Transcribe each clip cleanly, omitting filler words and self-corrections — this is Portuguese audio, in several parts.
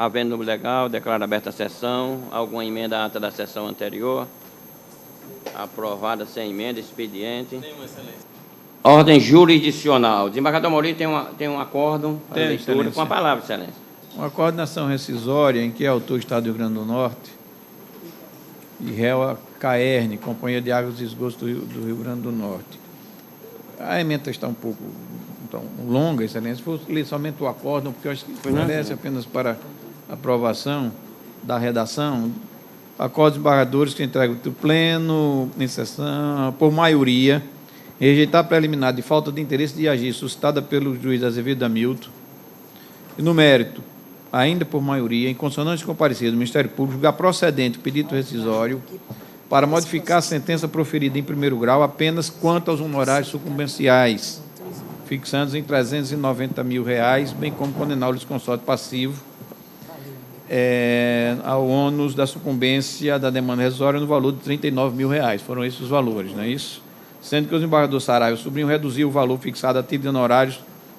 Havendo número legal, declaro aberta a sessão. Alguma emenda à ata da sessão anterior? Aprovada sem emenda, expediente. Nenhuma, excelência. Ordem jurisdicional. Desembargador Amaury tem um acórdão para leitura. Excelência. Com a palavra, excelência. Uma coordenação rescisória em que é autor o Estado do Rio Grande do Norte e réu a CAERN, Companhia de Águas e Esgotos do Rio Grande do Norte. A emenda está um pouco longa, excelência. Vou ler somente o acórdão, porque eu acho que merece apenas para aprovação da redação. Acordos embargadores que entregam o pleno, em sessão, por maioria, rejeitar preliminar de falta de interesse de agir suscitada pelo juiz Azevedo Hamilton. E no mérito, ainda por maioria, em consonância com o parecer do Ministério Público, julgar procedente o pedido rescisório para modificar a sentença proferida em primeiro grau apenas quanto aos honorários sucumbenciais, fixando em R$390 mil, bem como condenar o litisconsórcio passivo ao ônus da sucumbência da demanda rescisória no valor de R$39 mil. Foram esses os valores, não é isso? Sendo que o desembargador Saraiva Sobrinho reduziu o valor fixado a título de honorários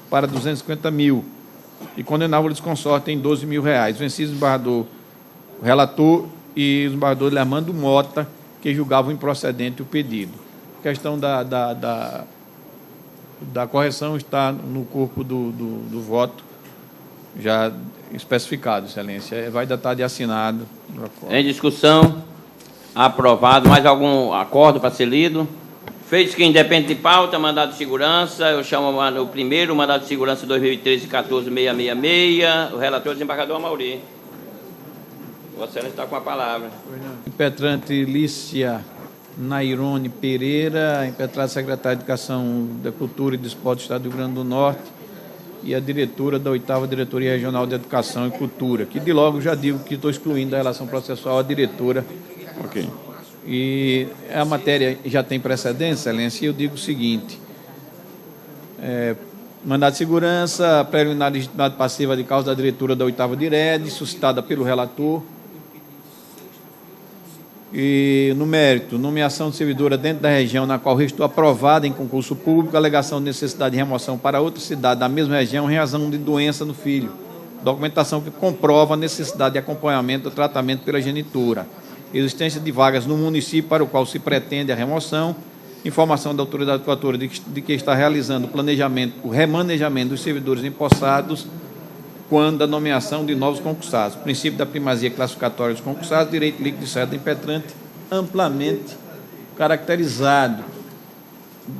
para R$250 mil e condenava o litisconsórcio em R$12 mil. Vencido o desembargador relator e o desembargador Armando Mota, que julgavam improcedente o pedido. A questão da correção está no corpo do voto, já especificado, excelência. Vai datar de assinado. Em discussão, aprovado. Mais algum acordo para ser lido? Feitos que independe de pauta, mandado de segurança. Eu chamo o primeiro, mandado de segurança 2013-14-666. O relator, desembargador Amaury. Vossa Excelência está com a palavra. Impetrante Lícia Nairone Pereira, impetrante secretária de Educação da Cultura e do Esporte do Estado do Rio Grande do Norte, e a diretora da 8ª Diretoria Regional de Educação e Cultura, que de logo já digo que estou excluindo da relação processual a diretora. Ok. E a matéria já tem precedência, excelência, e eu digo o seguinte: mandado de segurança, preliminar de legitimidade passiva de causa da diretora da 8ª Dired, suscitada pelo relator. E, no mérito, nomeação de servidora dentro da região na qual restou aprovada em concurso público, alegação de necessidade de remoção para outra cidade da mesma região em razão de doença no filho. Documentação que comprova a necessidade de acompanhamento do tratamento pela genitora. Existência de vagas no município para o qual se pretende a remoção. Informação da autoridade tutora de que está realizando o remanejamento dos servidores empossados quando da nomeação de novos concursados. Princípio da primazia classificatória dos concursados, direito líquido de sede do impetrante, amplamente caracterizado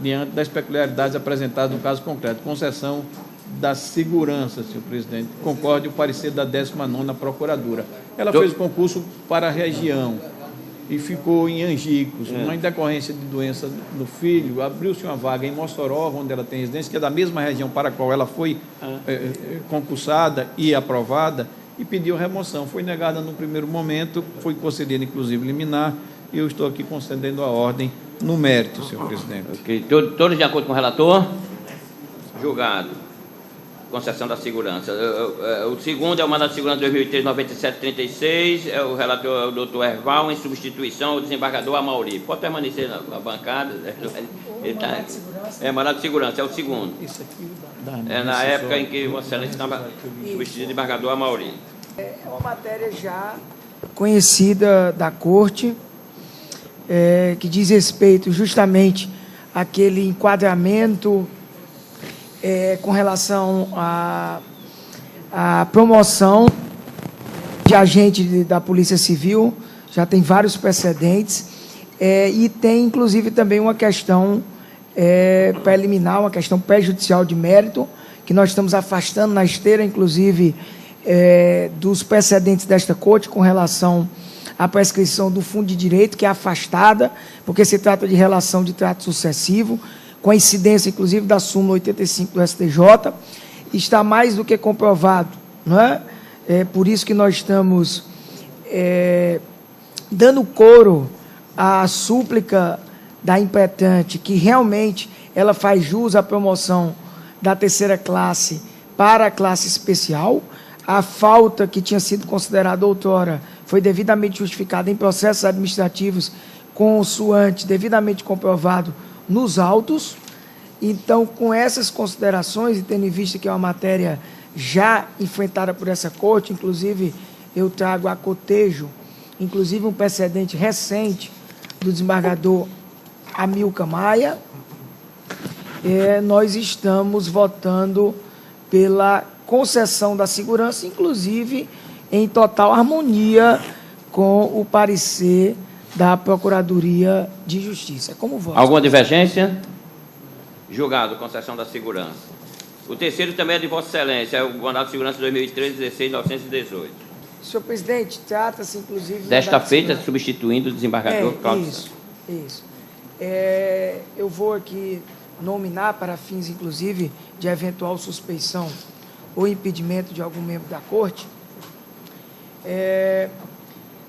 diante das peculiaridades apresentadas no caso concreto. Concessão da segurança, senhor presidente. Concorde o parecer da 19ª Procuradora. Ela fez o concurso para a região e ficou em Angicos. Em decorrência de doença no filho, abriu-se uma vaga em Mossoró, onde ela tem residência, que é da mesma região para a qual ela foi concursada e aprovada, e pediu remoção. Foi negada no primeiro momento, foi concedida, inclusive, liminar, e eu estou aqui concedendo a ordem no mérito, senhor presidente. Ok. Todos de acordo com o relator? Julgado. Concessão da segurança. O segundo é o mandado de segurança 2013-9736, é o relator, o doutor Erval, em substituição ao desembargador Amaury. Pode permanecer na bancada. Ele tá, mandado de segurança, é o segundo. É na época em que Vossa Excelência estava substituindo o desembargador Amaury. É uma matéria já conhecida da Corte, que diz respeito justamente àquele enquadramento com relação à promoção de agente da Polícia Civil. Já tem vários precedentes, e tem, inclusive, também uma questão preliminar, uma questão prejudicial de mérito, que nós estamos afastando na esteira, inclusive, dos precedentes desta Corte com relação à prescrição do fundo de direito, que é afastada, porque se trata de relação de trato sucessivo, com a incidência, inclusive, da súmula 85 do STJ, está mais do que comprovado, não é? É por isso que nós estamos dando coro à súplica da impetrante, que realmente ela faz jus à promoção da 3ª classe para a classe especial. A falta que tinha sido considerada outrora foi devidamente justificada em processos administrativos consoante devidamente comprovado nos autos. Então, com essas considerações, e tendo em vista que é uma matéria já enfrentada por essa corte, inclusive eu trago a cotejo, inclusive um precedente recente do desembargador Amilcar Maia. Nós estamos votando pela concessão da segurança, inclusive em total harmonia com o parecer da Procuradoria de Justiça. Como voto? Alguma divergência? Julgado, concessão da segurança. O terceiro também é de Vossa Excelência, é o mandado de segurança 2013-16-918. Senhor presidente, trata-se, inclusive... Desta feita, substituindo o desembargador Cláudio Santos. Isso. Eu vou aqui nominar, para fins, inclusive, de eventual suspeição ou impedimento de algum membro da Corte,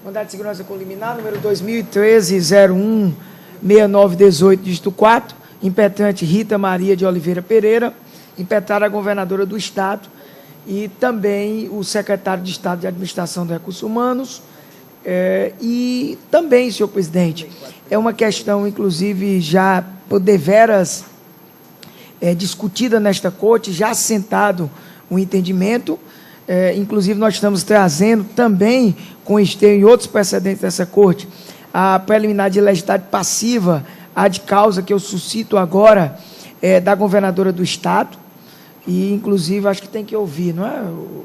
mandado de segurança com liminar, número 2013-01-6918, dígito 4, impetrante Rita Maria de Oliveira Pereira, impetrada a governadora do Estado, e também o secretário de Estado de Administração dos Recursos Humanos, e também, senhor presidente, é uma questão, inclusive, já por deveras discutida nesta corte, já assentado um entendimento, inclusive nós estamos trazendo também, com esteio em outros precedentes dessa corte, a preliminar de ilegitimidade passiva, a de causa que eu suscito agora, da governadora do Estado, e inclusive acho que tem que ouvir, não é, o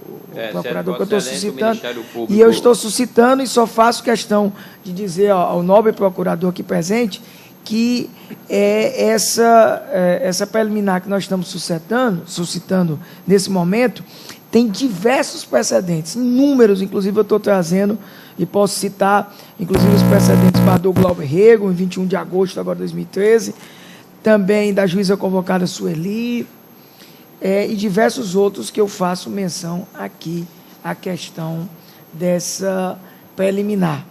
procurador, que eu estou suscitando, e eu estou suscitando e só faço questão de dizer ao nobre procurador aqui presente que essa preliminar que nós estamos suscitando nesse momento tem diversos precedentes, inúmeros, inclusive eu estou trazendo e posso citar, inclusive os precedentes do Glauber Rego, em 21 de agosto agora de 2013, também da juíza convocada Sueli, e diversos outros que eu faço menção aqui à questão dessa preliminar.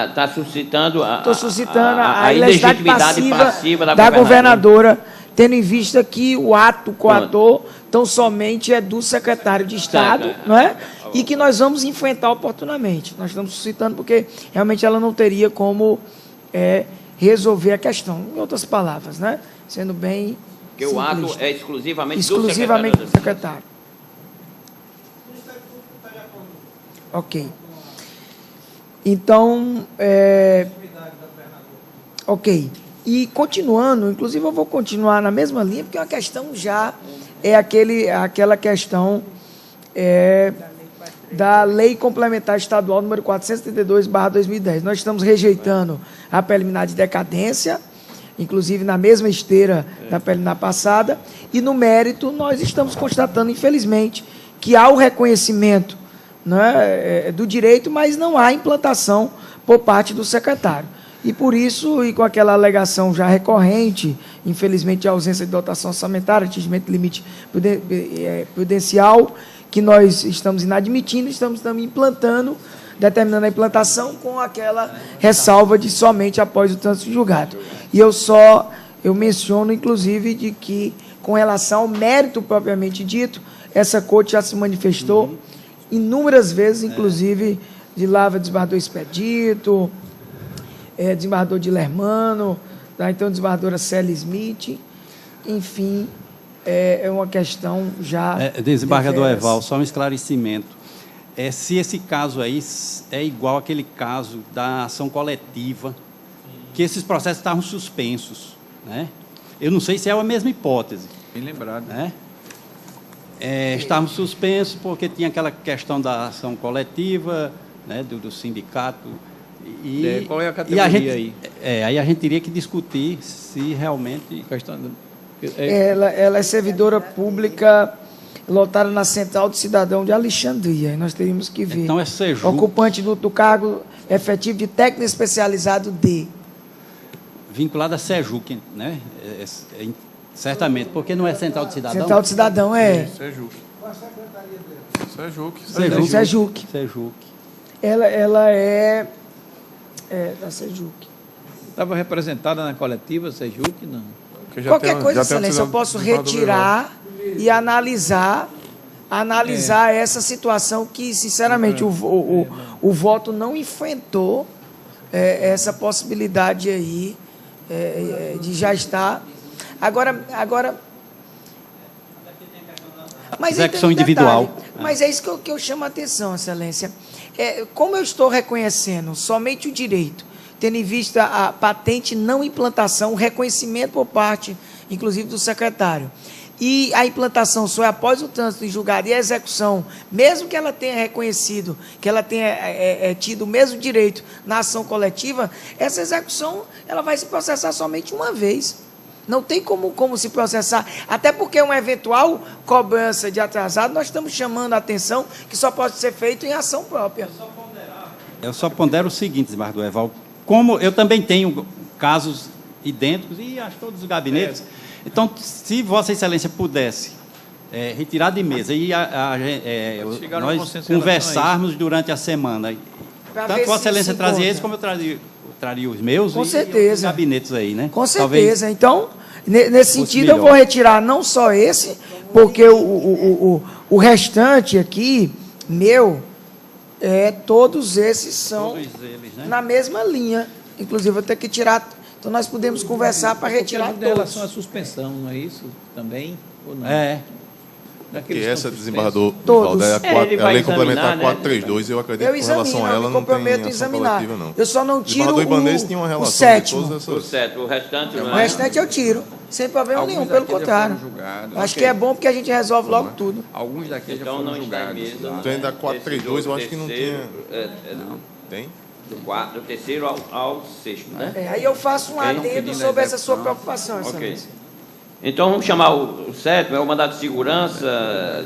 Está suscitando a ilegitimidade passiva da governadora, tendo em vista que o ato coator tão somente é do secretário de Estado, não é? E que nós vamos enfrentar oportunamente. Nós estamos suscitando porque realmente ela não teria como resolver a questão, em outras palavras, né? Sendo bem porque o ato é exclusivamente do secretário. Ok. Então, ok. E continuando, inclusive eu vou continuar na mesma linha, porque a questão já é aquela questão da Lei Complementar Estadual número 432/2010. Nós estamos rejeitando a preliminar de decadência, inclusive na mesma esteira da preliminar passada, e no mérito nós estamos constatando, infelizmente, que há o reconhecimento, né, do direito, mas não há implantação por parte do secretário. E por isso, e com aquela alegação já recorrente, infelizmente, de ausência de dotação orçamentária, atingimento do limite prudencial, que nós estamos inadmitindo, estamos também implantando, determinando a implantação com aquela ressalva de somente após o trânsito julgado. E eu menciono, inclusive, de que, com relação ao mérito propriamente dito, essa corte já se manifestou inúmeras vezes, inclusive, de Lava desembargador Expedito, desembargador de Lermano, então desembargadora Célia Smith, enfim, é uma questão já... Desembargador Eval, só um esclarecimento. Se esse caso aí é igual àquele caso da ação coletiva, que esses processos estavam suspensos, né? Eu não sei se é a mesma hipótese. Bem lembrado. Né? Estavam suspensos porque tinha aquela questão da ação coletiva, né, do sindicato. Qual é a categoria aí? Aí a gente teria que discutir se realmente... Ela é servidora pública lotada na Central do Cidadão de Alexandria. E nós teríamos que ver. Então é Sejuc. Ocupante do cargo efetivo de técnico especializado D. Vinculado a Sejuc, né? Certamente, porque não é Central do Cidadão? Central do Cidadão, Sejuc. Qual a secretaria dele? Sejuc. Ela é da Sejuc. Estava representada na coletiva, Sejuc, não? Qualquer coisa, excelência, eu posso retirar e analisar essa situação que, sinceramente, o voto não enfrentou essa possibilidade aí de já estar. Agora mas execução aí tem um individual. detalhe, mas é isso que eu chamo a atenção, Excelência. Como eu estou reconhecendo somente o direito, tendo em vista a patente não implantação, o reconhecimento por parte, inclusive, do secretário, e a implantação só é após o trânsito em julgado e a execução, mesmo que ela tenha reconhecido, que ela tenha tido o mesmo direito na ação coletiva, essa execução ela vai se processar somente uma vez. Não tem como se processar, até porque uma eventual cobrança de atrasado, nós estamos chamando a atenção que só pode ser feito em ação própria. Eu só pondero o seguinte, desembargador Erval, como eu também tenho casos idênticos, e acho que todos os gabinetes, então, se Vossa Excelência pudesse retirar de mesa e nós conversarmos durante a semana, tanto Vossa Excelência trazia esse, como eu traria os meus. Com certeza. Os gabinetes aí, né? Com certeza. Então, nesse sentido, eu vou retirar não só esse, porque o restante aqui, todos esses são todos eles, né? na mesma linha. Inclusive, eu vou ter que tirar. Então, nós podemos conversar para retirar Em todos. relação à suspensão, não é isso também? Ou não? Porque essa, desembargador Todos. Valder, a lei complementar né? 432, eu acredito Eu que com relação a ela me não comprometo tem a ação examinar. coletiva, não. Eu só não O tiro desembargador Ibanez tinha uma o relação de sétimo. todas O essas... certo, o restante não O é. restante eu tiro, sem problema nenhum, pelo contrário. Acho que é bom porque a gente resolve logo tudo. Alguns daqueles já Então foram não está em julgados. mesa. Então ainda 432, eu acho que não tinha... Não. Tem? Do terceiro ao sexto, né? Aí eu faço um Ok. adendo sobre essa sua preocupação, Ok. Excelência. Então vamos chamar o sétimo, é o mandato de segurança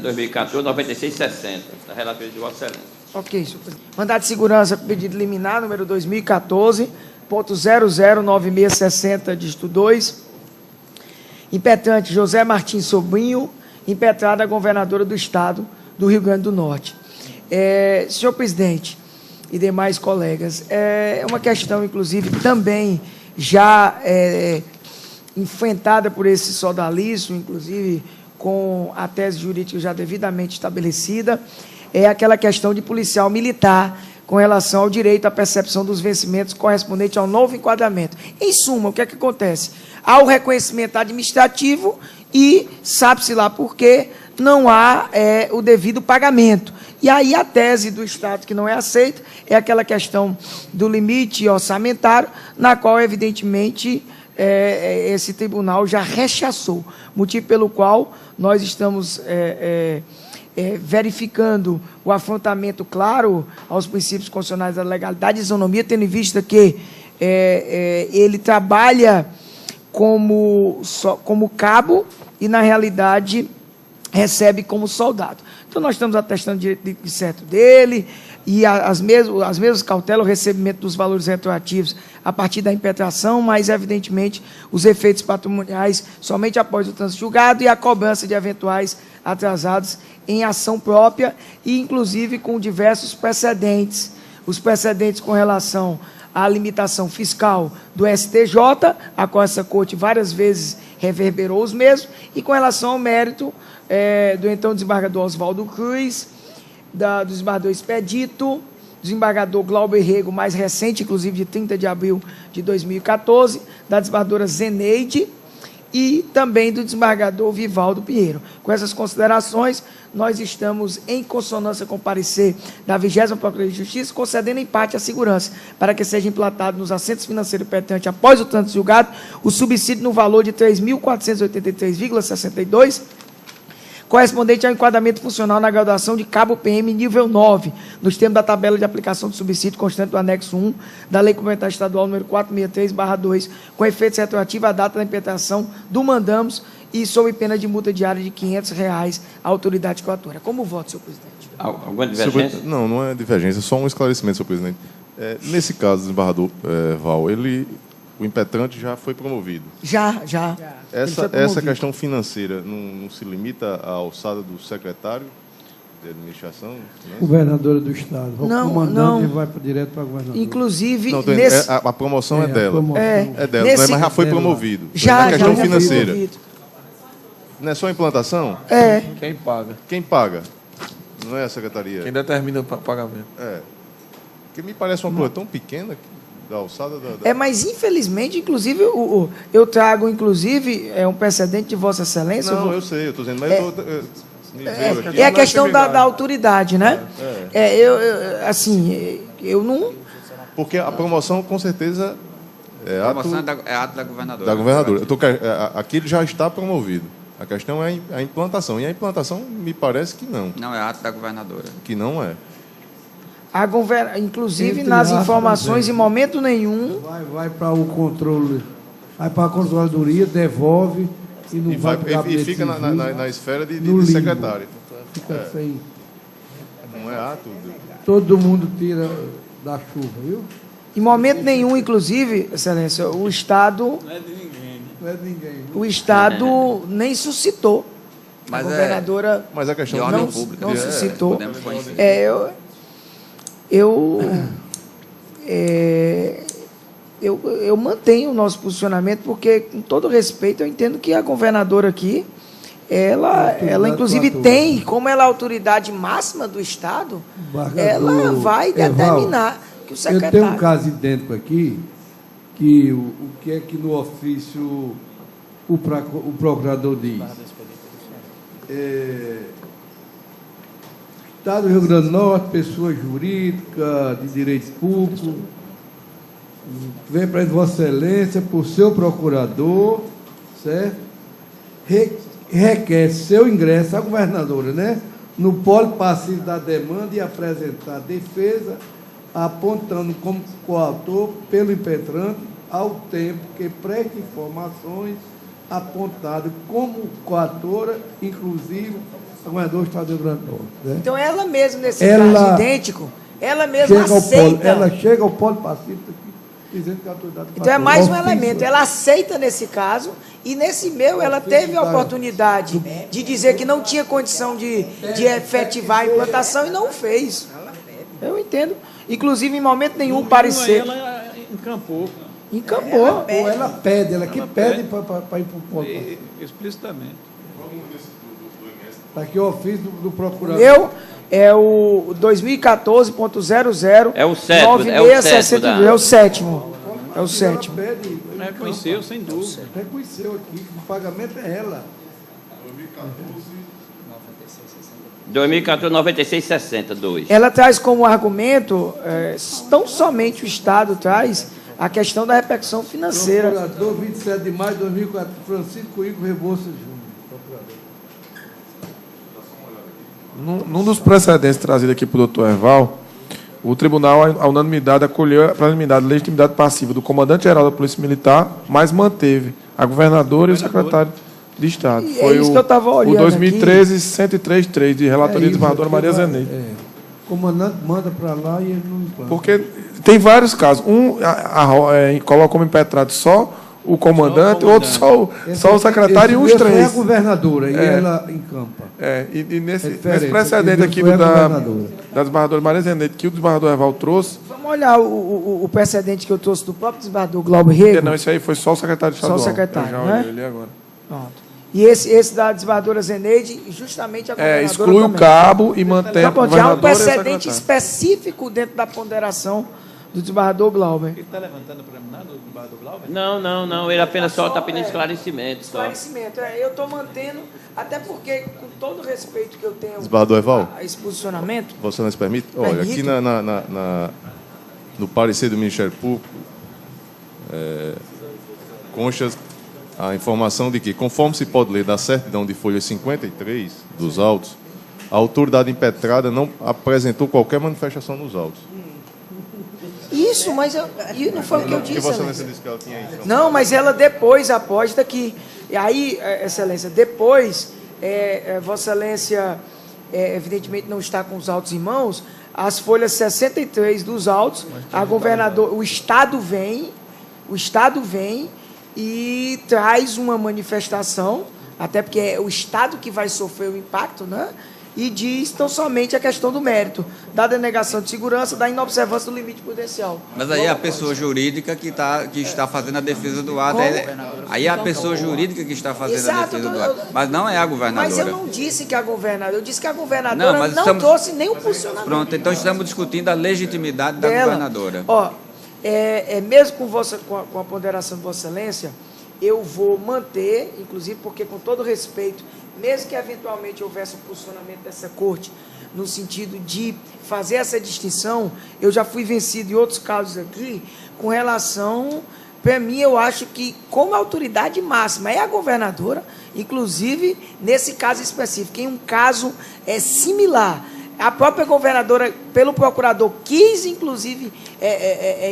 2014-9660, da relatora de Vossa Excelência. Ok, senhor presidente. Mandato de segurança, pedido liminar, número 2014.009660, dígito 2. Impetrante José Martins Sobrinho, impetrada a governadora do Estado do Rio Grande do Norte. Senhor presidente e demais colegas, é uma questão, inclusive, também já enfrentada por esse sodalício, inclusive com a tese jurídica já devidamente estabelecida, é aquela questão de policial militar com relação ao direito à percepção dos vencimentos correspondente ao novo enquadramento. Em suma, o que é que acontece? Há o reconhecimento administrativo e, sabe-se lá por quê, não há o devido pagamento. E aí a tese do Estado que não é aceita é aquela questão do limite orçamentário, na qual, evidentemente, esse tribunal já rechaçou, motivo pelo qual nós estamos verificando o afrontamento claro aos princípios constitucionais da legalidade e isonomia, tendo em vista que ele trabalha como cabo e, na realidade, recebe como soldado. Então, nós estamos atestando o direito de certo dele e as mesmas cautelas, o recebimento dos valores retroativos a partir da impetração, mas, evidentemente, os efeitos patrimoniais somente após o trânsito julgado e a cobrança de eventuais atrasados em ação própria e, inclusive, com diversos precedentes. Os precedentes com relação à limitação fiscal do STJ, a qual essa corte várias vezes reverberou os mesmos, e com relação ao mérito do então desembargador Oswaldo Cruz, do desembargador Expedito, do desembargador Glauber Rego, mais recente, inclusive de 30 de abril de 2014, da desembargadora Zeneide e também do desembargador Vivaldo Pinheiro. Com essas considerações, nós estamos em consonância com o parecer da 20ª Procuradoria de Justiça, concedendo em parte a segurança, para que seja implantado nos assentos financeiros pertinentes após o trânsito julgado, o subsídio no valor de R$ 3.483,62, correspondente ao enquadramento funcional na graduação de cabo PM nível 9, nos termos da tabela de aplicação do subsídio constante do anexo 1 da Lei Complementar Estadual número 463/2, com efeitos retroativos à data da impetração do mandamos e sob pena de multa diária de R$ 500 à autoridade coatora. Como voto, senhor presidente? Alguma divergência? Não, não é divergência, só um esclarecimento, senhor presidente. Nesse caso, desembargador Val, o impetrante já foi promovido. Já. Essa questão financeira não se limita à alçada do secretário de administração? Né? Governadora do Estado. O Não, comandante não. vai direto para a governadora. Inclusive, Não, nesse... a promoção é dela. promoção. É dela, Nesse- mas já foi promovido. já a questão foi financeira. promovido. Não é só a implantação? Quem paga? Quem paga? Não é a secretaria? Quem determina o pagamento? Porque me parece uma coisa tão pequena que Da alçada da... Mas infelizmente, inclusive, eu trago, inclusive, um precedente de Vossa Excelência. Não, eu sei, eu estou dizendo, mas eu tô, me veio aqui. É a questão da autoridade, né? Eu não... Porque a promoção, com certeza, é A ato promoção é ato da governadora. da governadora. Aqui ele já está promovido. A questão é a implantação. E a implantação, me parece que não. Não, é ato da governadora. Que não é. Inclusive, Entre nas aspas, informações, em momento nenhum... Vai para o controle, vai para a controladoria, devolve e não vai para o gabinete E fica civil, na esfera de no limbo. secretário. Fica sem. Não é ato. Todo mundo tira da chuva, viu? Em momento nenhum, inclusive, Excelência, o Estado... Não é de ninguém. Viu? O Estado nem suscitou. Mas a governadora Mas a questão de ordem não, pública. não suscitou. Podemos conhecer. Eu mantenho o nosso posicionamento, porque, com todo respeito, eu entendo que a governadora aqui, ela inclusive tem, como ela é a autoridade máxima do Estado, ela vai determinar que o secretário... Eu tenho um caso idêntico aqui, que o que é que no ofício o procurador diz? Estado do Rio Grande do Norte, pessoa jurídica, de direito público, vem para Vossa Excelência por seu procurador, certo? Requer seu ingresso à governadora, né? No polo passivo da demanda e apresentar defesa, apontando como coautor pelo impetrante, ao tempo que presta informações apontado como coautora, inclusive a governadora do Estado do Rio Grande do Norte. Né? Então, ela mesma, nesse caso idêntico, ela mesma aceita. Ela chega ao polo pacífico dizendo que a autoridade... Então, é mais um elemento. Ela aceita nesse caso, e nesse meu, ela teve a oportunidade de dizer que não tinha condição de efetivar a implantação e não fez. Eu entendo. Inclusive, em momento nenhum, parecer... Ela encampou. Encampou. Ou ela pede, ela pede para ir para o polo pacífico. Explicitamente. Está aqui o ofício do procurador. Meu é o 2014.00. É o sétimo. É o sétimo. É o sétimo. Reconheceu, sem dúvida. Reconheceu aqui que o pagamento é ela. 2014, 96,62. Ela traz como argumento, tão somente o Estado traz, a questão da repercussão financeira. Procurador, 27 de maio de 2004, Francisco Igor Rebouças Júnior. Num dos precedentes trazidos aqui para o doutor Erval, o tribunal, a unanimidade, acolheu a preliminar de legitimidade passiva do comandante-geral da Polícia Militar, mas manteve a governadora e o secretário de Estado. Foi isso que eu estava olhando o 2013, 103.3, de relatoria de governadora Maria Zeneide. O comandante manda para lá e ele não implanta. Porque tem vários casos. Coloca como impetrado só o comandante, outro só o secretário e uns três. É a governadora, e ela encampa. E nesse precedente aqui da desembargadora Maria Zeneide, que o desembargador Erval trouxe... Vamos olhar o precedente que eu trouxe do próprio desembargador Glauber Rego. Não, esse aí foi só o secretário estadual. Só o secretário, eu já né? olhei ali agora. Pronto. E esse da desembargadora Zeneide, justamente a governadora exclui também. o cabo e mantém a Então, há um governadora precedente específico dentro da ponderação do desembargador Glauber. Ele está levantando o preliminar do desembargador Glauber? Não. Ele apenas só está pedindo esclarecimento. Esclarecimento. Eu estou mantendo, até porque, com todo o respeito que eu tenho Desembargador Erval, a esse posicionamento... você não se permite? Olha, aqui no parecer do Ministério Público, consta a informação de que, conforme se pode ler da certidão de folha 53 dos autos, a autoridade impetrada não apresentou qualquer manifestação nos autos. Isso, mas não foi o que eu disse. Porque você disse que ela tinha isso. Não, mas ela depois aposta que... E aí, Excelência, depois, Vossa Excelência, evidentemente, não está com os autos em mãos, as folhas 63 dos autos, a governadora, o Estado vem e traz uma manifestação, até porque é o Estado que vai sofrer o impacto, né? E diz tão somente a questão do mérito, da denegação de segurança, da inobservância do limite prudencial. Mas aí a pessoa jurídica que está fazendo a defesa do ato. Aí é a pessoa jurídica que está fazendo a defesa do ato. Mas não é a governadora. Mas eu não disse que a governadora, eu disse que a governadora não trouxe nenhum posicionamento. Pronto, então estamos discutindo a legitimidade da governadora. mesmo com a ponderação de Vossa Excelência, eu vou manter, inclusive porque, com todo respeito, mesmo que eventualmente houvesse um posicionamento dessa corte no sentido de fazer essa distinção, eu já fui vencido em outros casos aqui, com relação, para mim, eu acho que, como autoridade máxima é a governadora, inclusive nesse caso específico, em um caso similar, a própria governadora, pelo procurador, quis, inclusive,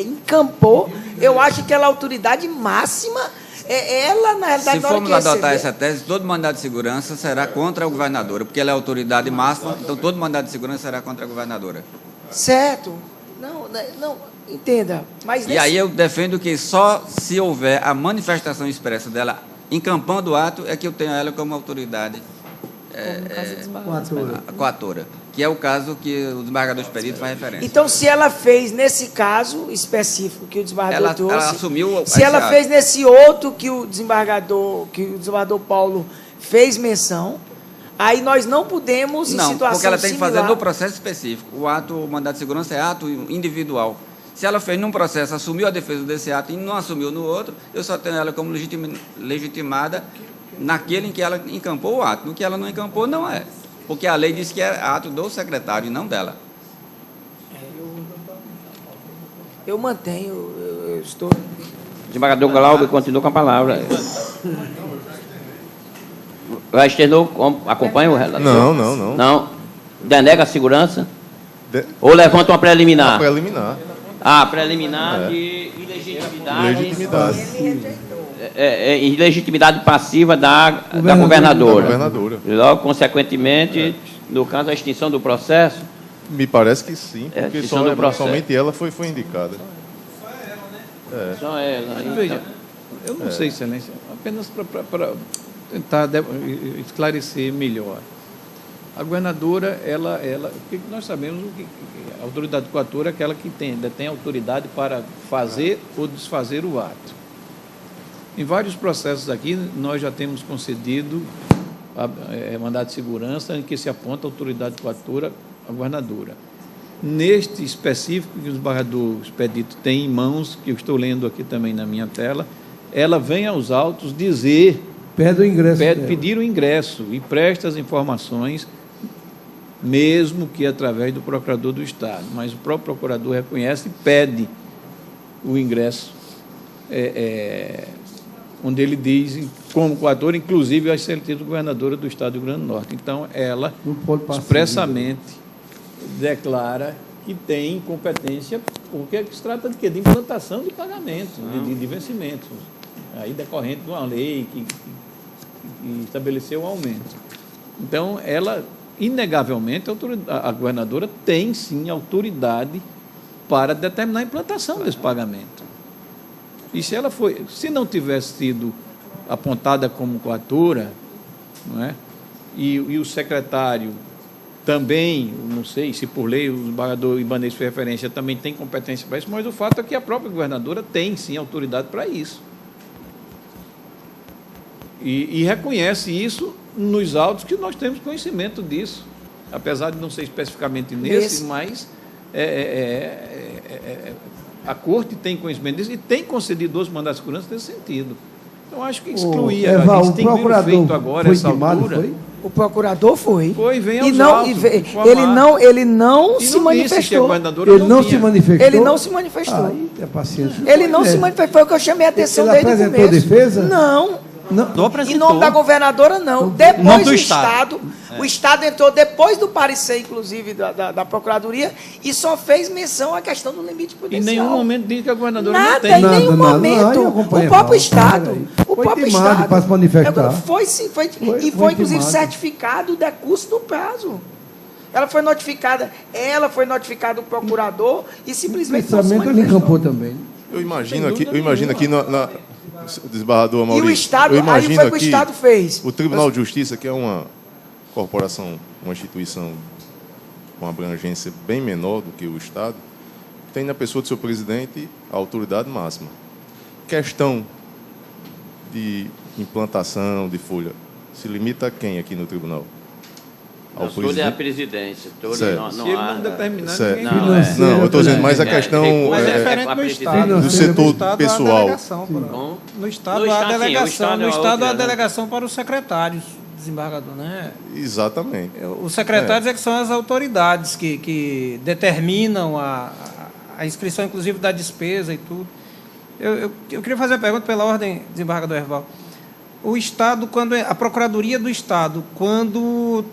encampou, eu acho que ela é a autoridade máxima. Ela, na realidade, se formos adotar essa tese, todo mandado de segurança será contra a governadora, porque ela é a autoridade máxima, então todo mandado de segurança será contra a governadora. Certo. Não, entenda. Mas E aí eu defendo que só se houver a manifestação expressa dela encampando o ato, é que eu tenho ela como autoridade coatora, que é o caso que o desembargador expedito faz referência. Então, se ela fez nesse caso específico que o desembargador trouxe, ela assumiu se ela fez nesse outro que o desembargador Paulo fez menção, aí nós não podemos, em situação porque ela tem que fazer similar, no processo específico. O mandado de segurança é ato individual. Se ela fez num processo, assumiu a defesa desse ato e não assumiu no outro, eu só tenho ela como legitimada naquele em que ela encampou o ato. No que ela não encampou, não é. Porque a lei diz que é ato do secretário e não dela. eu mantenho, eu estou... Desembargador Glauber continua com a palavra. Vai externou, acompanha o relator? Não. Não? Denega a segurança? Ou levanta uma preliminar? Preliminar. Preliminar de ilegitimidade. Legitimidade. Ilegitimidade passiva da governadora. Da governadora. Logo, consequentemente, no caso, a extinção do processo. Me parece que sim, porque extinção do processo. somente ela foi indicada. Só ela. Então. Veja, eu não sei, Excelência, apenas para tentar esclarecer melhor. A governadora, porque nós sabemos que a autoridade coatora é aquela que detém autoridade para fazer ou desfazer o ato. Em vários processos aqui, nós já temos concedido mandado de segurança em que se aponta a autoridade coatora à governadora. Neste específico que o desembargador Expedito tem em mãos, que eu estou lendo aqui também na minha tela, ela vem aos autos dizer... pedir o ingresso e presta as informações, mesmo que através do procurador do Estado. Mas o próprio procurador reconhece e pede o ingresso, onde ele diz, como coator, inclusive a excelentíssima governadora do Estado do Rio Grande do Norte. Então, ela expressamente declara que tem competência, porque se trata de quê? De implantação de pagamentos, de vencimentos, aí decorrente de uma lei que estabeleceu o aumento. Então, ela, inegavelmente, a governadora tem, sim, autoridade para determinar a implantação desse pagamento. E se não tivesse sido apontada como coatora, não é? E o secretário também, não sei se por lei o desembargador Ibanez fez referência, também tem competência para isso, mas o fato é que a própria governadora tem, sim, autoridade para isso. E reconhece isso nos autos que nós temos conhecimento disso, apesar de não ser especificamente nesse, mas a Corte tem conhecimento disso e tem concedido 12 mandados de segurança nesse sentido. Então, acho que excluir, a gente tem que ver feito agora, essa altura. Foi? O procurador foi. Vem aos e não, autos, ele não se manifestou. Ele não se manifestou? Ele não se manifestou. Aí, é paciência. Ele não se manifestou, foi o que eu chamei a atenção desde o começo. Ele apresentou defesa? Não. Não apresentou. Em nome da governadora, não. Depois do Estado, o Estado entrou depois do parecer, inclusive, da Procuradoria, e só fez menção à questão do limite prudencial. Em nenhum momento diz que a governadora não nada, tem. em nenhum momento. O próprio Estado. O próprio Estado. Para se manifestar. Foi inclusive, certificado o decurso do prazo. Ela foi notificada o procurador e simplesmente não se pensamento ele encampou também. Eu imagino aqui na desembargador Amaury, e o Estado, aí foi o que o Estado fez. O Tribunal de Justiça, que é uma corporação, uma instituição com abrangência bem menor do que o Estado, tem na pessoa do seu presidente a autoridade máxima. Questão de implantação de folha se limita a quem aqui no tribunal? ao Tudo é a presidente. presidência. Tudo Certo. não Se ele há... não determinar, Certo. ninguém... Não, eu estou dizendo, mas a questão Mas é diferente no Estado. do setor No Estado, há pessoal. delegação Com- No Estado, No há Estado, sim, o delegação. Estado No é Estado, outra, há né? delegação para os secretários, desembargador, né? Exatamente. Os secretários é que são as autoridades que determinam a inscrição, inclusive, da despesa e tudo. Eu queria fazer uma pergunta pela ordem, desembargador Herval. O Estado, a Procuradoria do Estado, quando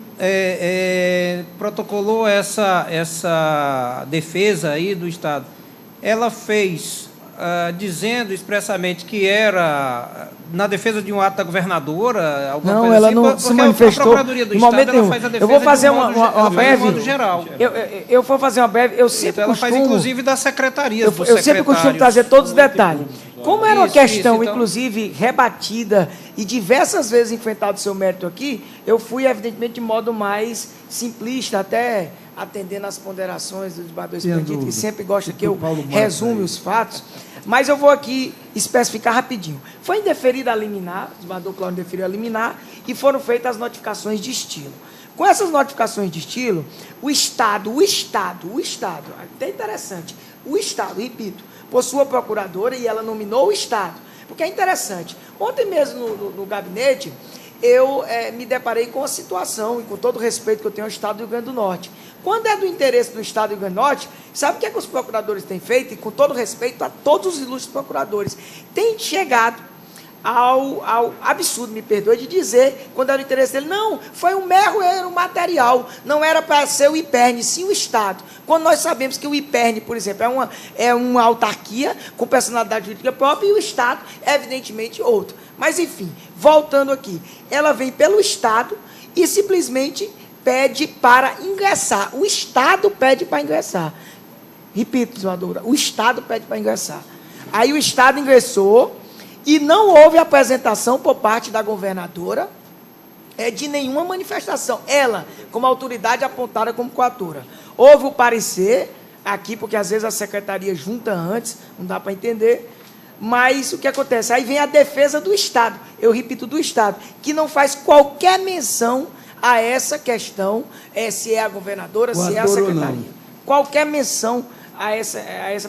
protocolou essa defesa aí do Estado, ela fez dizendo expressamente que era na defesa de um ato da governadora? Alguma Não, coisa ela assim, não porque se manifestou A Procuradoria do em Estado momento ela nenhum. faz a defesa Eu vou fazer de uma breve. de modo geral. Eu vou fazer uma breve. Eu sempre Então, ela costumo. faz, inclusive, das secretarias, dos Eu sempre costumo secretários. trazer todos os detalhes. Como era uma Isso, questão, então- inclusive, rebatida e diversas vezes enfrentado o seu mérito aqui, eu fui, evidentemente, de modo mais simplista, até atendendo às ponderações do desembargador Expedito, que sempre gosta que eu resume os fatos. Mas eu vou aqui especificar rapidinho. Foi indeferida a liminar, o desembargador Cláudio indeferiu a liminar, e foram feitas as notificações de estilo. Com essas notificações de estilo, o Estado, até interessante, o Estado, repito, por sua procuradora, e ela nominou o Estado. Porque é interessante. Ontem mesmo, no gabinete, eu me deparei com a situação, e com todo o respeito que eu tenho ao Estado do Rio Grande do Norte. Quando é do interesse do Estado do Rio Grande do Norte, sabe o que é que os procuradores têm feito? E com todo respeito a todos os ilustres procuradores, têm chegado ao absurdo, me perdoe, de dizer, quando era o interesse dele, não, foi um mero erro material, não era para ser o IPERN, sim o Estado. Quando nós sabemos que o IPERN, por exemplo, é uma autarquia com personalidade jurídica própria, e o Estado é, evidentemente, outro. Mas, enfim, voltando aqui, ela vem pelo Estado e simplesmente pede para ingressar. O Estado pede para ingressar. Repito, senadora, o Estado pede para ingressar. Aí o Estado ingressou e não houve apresentação por parte da governadora de nenhuma manifestação. Ela, como autoridade apontada como coautora. Houve o parecer aqui, porque às vezes a secretaria junta antes, não dá para entender. Mas o que acontece? Aí vem a defesa do Estado, eu repito, do Estado, que não faz qualquer menção a essa questão, se é a governadora, se é a secretaria. Qualquer menção a essa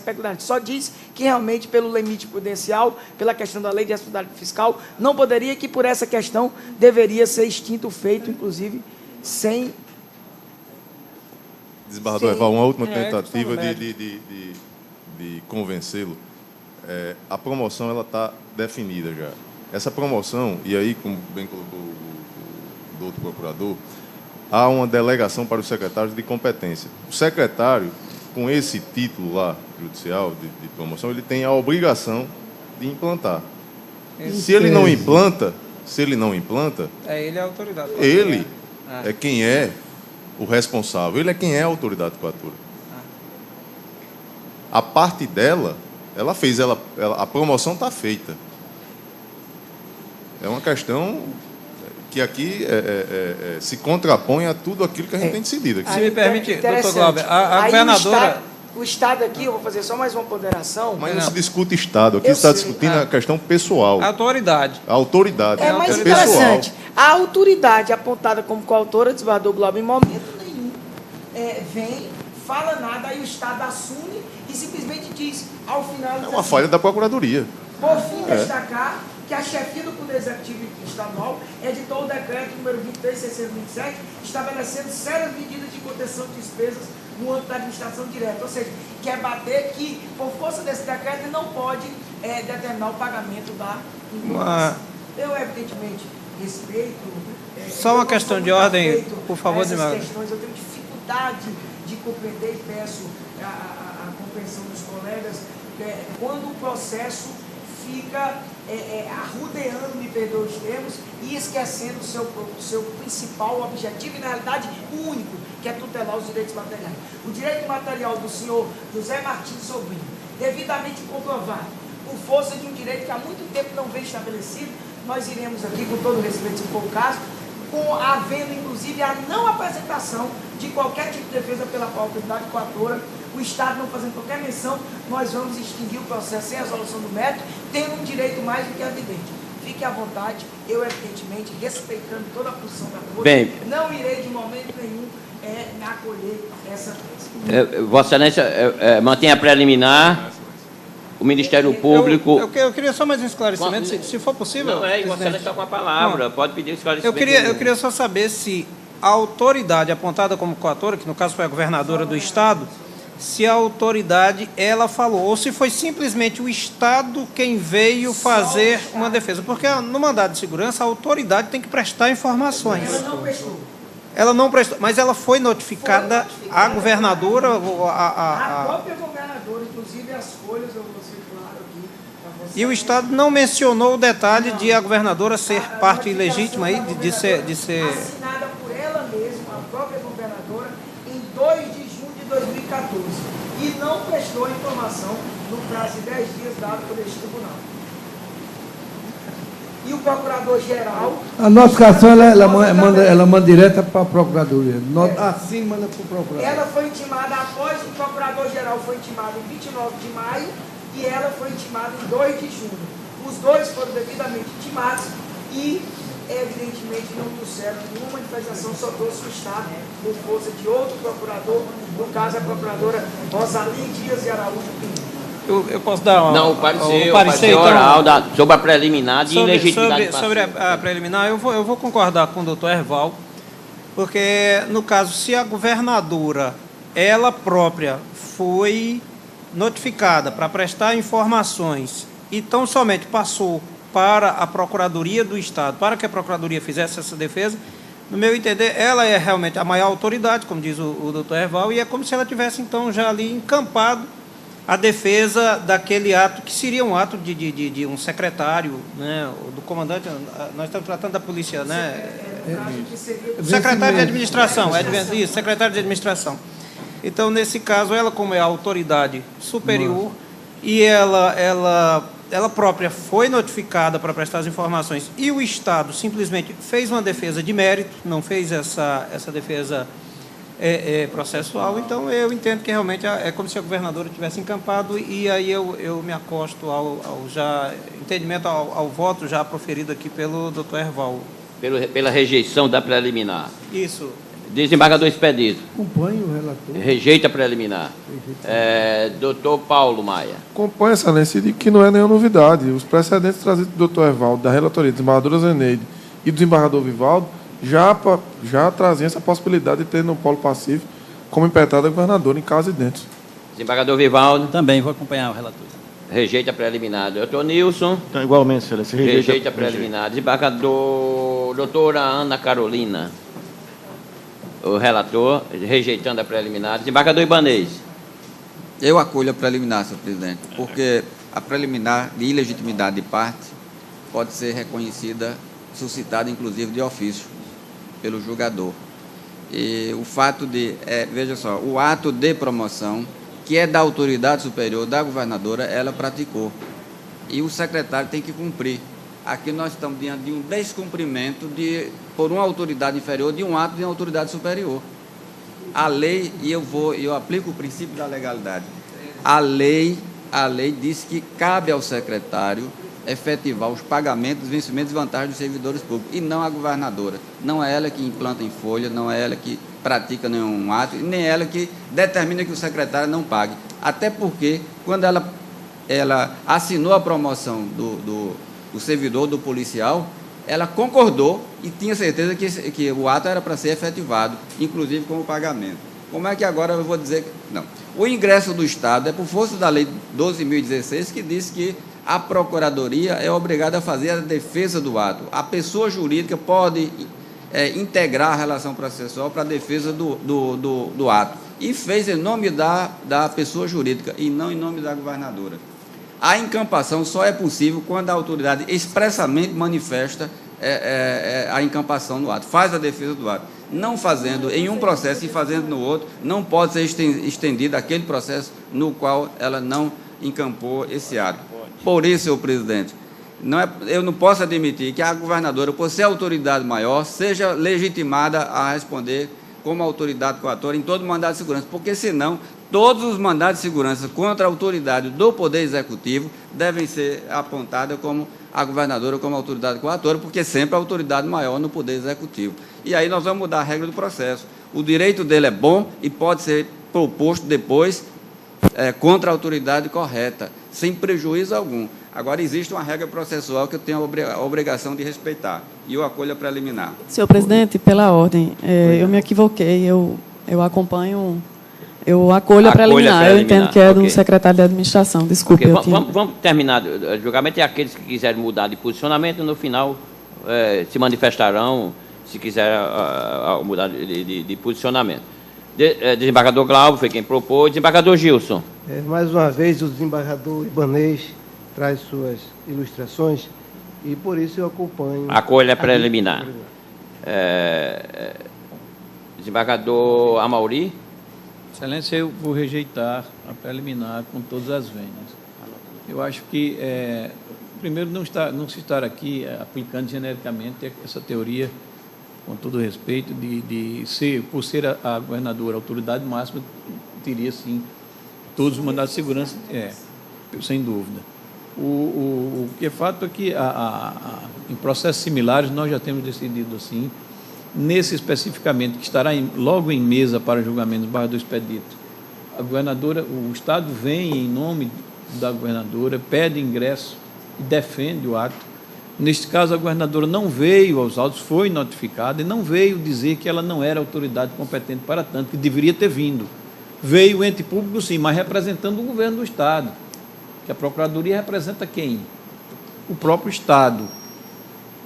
peculiaridade. Só diz que realmente, pelo limite prudencial, pela questão da lei de responsabilidade fiscal, não poderia, que por essa questão deveria ser extinto o feito, inclusive, sem... Desembargador Herval, uma última tentativa de convencê-lo. A promoção ela está definida já. Essa promoção, e aí, como bem colocou o doutor procurador, há uma delegação para os secretários de competência. O secretário, com esse título lá, judicial, de promoção, ele tem a obrigação de implantar. Se ele não implanta, ele é a autoridade. ele é quem é o responsável, ele é quem é a autoridade coatora. A parte dela, ela fez, a promoção está feita. É uma questão que aqui se contrapõe a tudo aquilo que a gente tem decidido aqui. Se me permite, doutor Glauber, a governadora... O Estado aqui, eu vou fazer só mais uma ponderação. Mas não se discute Estado, aqui está discutindo a questão pessoal. A autoridade. A autoridade. É mais pessoal. interessante. A autoridade apontada como coautora, desembargador Glauber, em momento nenhum, vem, fala nada, aí o Estado assume e simplesmente diz, ao final... É uma falha da Procuradoria. Por fim, destacar que a chefia do Poder Executivo Estadual editou o decreto número 23.627, estabelecendo sérias medidas de contenção de despesas no âmbito da administração direta. Ou seja, quer bater que, por força desse decreto, ele não pode determinar o pagamento da imputação. Eu, evidentemente, respeito... Só uma questão de ordem, por favor, essas desembargador. questões, eu tenho dificuldade de compreender e peço a compreensão dos colegas, quando o processo fica arrudeando, me perdoe os termos, e esquecendo o seu principal objetivo, e na realidade único, que é tutelar os direitos materiais. O direito material do senhor José Martins Sobrinho, devidamente comprovado, por força de um direito que há muito tempo não vem estabelecido, nós iremos aqui, com todo respeito, se for o caso, havendo inclusive a não apresentação de qualquer tipo de defesa pela autoridade coatora, o Estado não fazendo qualquer menção, nós vamos extinguir o processo sem resolução do mérito, tendo um direito mais do que evidente. fique à vontade, eu, evidentemente, respeitando toda a posição da Corte, Bem, não irei de momento nenhum acolher essa tese. Vossa Excelência mantém a preliminar, o Ministério Público... Eu queria só mais um esclarecimento, se for possível. Não, Vossa Excelência está com a palavra, pode pedir esclarecimento. Eu queria só saber se a autoridade apontada como coautora, que no caso foi a governadora do Estado, se a autoridade, ela falou, ou se foi simplesmente o Estado quem veio fazer uma defesa. Porque no mandado de segurança, a autoridade tem que prestar informações. Ela não prestou. Ela não prestou, mas ela foi notificada, a governadora... A própria governadora, inclusive as folhas, eu vou ser claro aqui para você. E o Estado não mencionou o detalhe de a governadora ser parte ilegítima aí, de ser... Assinada por ela mesma, a própria governadora, em 2 de junho de 2014. E não prestou a informação no prazo de 10 dias dado por este tribunal. E o procurador-geral... A notificação ela manda direto para a Procuradoria. Assim manda para o procurador. Ela foi intimada após o procurador-geral foi intimado em 29 de maio e ela foi intimada em 2 de junho. Os dois foram devidamente intimados e, evidentemente, não trouxeram nenhuma manifestação, só trouxe o Estado por força de outro procurador, no caso a procuradora Rosalie Dias de Araújo Pinheiro. Eu posso dar o parecer então, oral sobre a preliminar de ilegitimidade passiva. Sobre a preliminar, eu vou concordar com o doutor Herval, porque, no caso, se a governadora, ela própria, foi notificada para prestar informações e tão somente passou para a Procuradoria do Estado, para que a Procuradoria fizesse essa defesa, no meu entender, ela é realmente a maior autoridade, como diz o doutor Herval, e é como se ela tivesse, então, já ali encampado a defesa daquele ato, que seria um ato de um secretário, né, do comandante, nós estamos tratando da polícia, né? Secretário de administração, isso, secretário de administração. Então, nesse caso, ela, como é a autoridade superior, e ela própria foi notificada para prestar as informações, e o Estado simplesmente fez uma defesa de mérito, não fez essa defesa processual, então eu entendo que realmente é como se a governadora tivesse encampado, e aí eu me acosto ao entendimento ao voto já proferido aqui pelo doutor Herval. Pela rejeição da preliminar. Isso. Desembargador Expedito. Acompanho o relator. Rejeita a preliminar. Doutor Paulo Maia. Acompanho, Excelência, de que não é nenhuma novidade. Os precedentes trazidos do doutor Hervaldo, da relatoria do desembargador Zeneide e do desembargador Vivaldo, já traziam essa possibilidade de ter no polo pacífico como impetrada a governadora em caso idêntico. Desembargador Vivaldo. Também vou acompanhar o relator. Rejeita a preliminar. Doutor Nilson. Então, igualmente, Excelência. Rejeita a preliminar. Desembargador doutora Ana Carolina. O relator, rejeitando a preliminar. Desembargador Ibanez. Eu acolho a preliminar, senhor presidente, porque a preliminar de ilegitimidade de parte pode ser reconhecida, suscitada, inclusive, de ofício pelo julgador. E o fato de, veja só, o ato de promoção, que é da autoridade superior da governadora, ela praticou. E o secretário tem que cumprir. Aqui nós estamos diante de um descumprimento por uma autoridade inferior de um ato de uma autoridade superior. A lei, e eu aplico o princípio da legalidade, a lei diz que cabe ao secretário efetivar os pagamentos, vencimentos e vantagens dos servidores públicos, e não a governadora. Não é ela que implanta em folha, não é ela que pratica nenhum ato, nem ela que determina que o secretário não pague. Até porque, quando ela assinou a promoção do servidor, do policial, ela concordou e tinha certeza que o ato era para ser efetivado, inclusive com o pagamento. Como é que agora eu vou dizer que... Não. O ingresso do Estado é por força da Lei 12.016, que diz que a Procuradoria é obrigada a fazer a defesa do ato. A pessoa jurídica pode integrar a relação processual para a defesa do ato. E fez em nome da pessoa jurídica e não em nome da governadora. A encampação só é possível quando a autoridade expressamente manifesta a encampação no ato, faz a defesa do ato. Não fazendo em um processo e fazendo no outro, não pode ser estendido aquele processo no qual ela não encampou esse ato. Por isso, senhor presidente, eu não posso admitir que a governadora, por ser a autoridade maior, seja legitimada a responder como autoridade coatora em todo o mandado de segurança, porque senão todos os mandados de segurança contra a autoridade do Poder Executivo devem ser apontados como a governadora como autoridade coatora, porque sempre a autoridade maior no Poder Executivo. E aí nós vamos mudar a regra do processo. O direito dele é bom e pode ser proposto depois contra a autoridade correta, sem prejuízo algum. Agora, existe uma regra processual que eu tenho a obrigação de respeitar, e eu acolho a preliminar. Senhor presidente, pela ordem, eu me equivoquei, eu acompanho, eu acolho a preliminar, eu entendo que é do secretário de administração, desculpe. Okay. Vamos terminar o julgamento, e aqueles que quiserem mudar de posicionamento, no final se manifestarão, se quiser mudar de posicionamento. Desembargador Glauber foi quem propôs. Desembargador Gilson. Mais uma vez, o desembargador Ibanez traz suas ilustrações e, por isso, eu acompanho. Acolha a preliminar. Desembargador Amauri. Excelência, eu vou rejeitar a preliminar com todas as vênias. Eu acho que, primeiro, não se estar aqui aplicando genericamente essa teoria, com todo respeito, por ser a governadora a autoridade máxima, teria, sim, todos os mandados de segurança, sem dúvida. O que é fato é que, em processos similares, nós já temos decidido assim, nesse especificamente, que estará logo em mesa para julgamento no barra do expedito, a governadora, o Estado vem em nome da governadora, pede ingresso e defende o ato. Neste caso, a governadora não veio aos autos, foi notificada e não veio dizer que ela não era autoridade competente para tanto, que deveria ter vindo. Veio o ente público, sim, mas representando o governo do Estado, que a Procuradoria representa quem? O próprio Estado.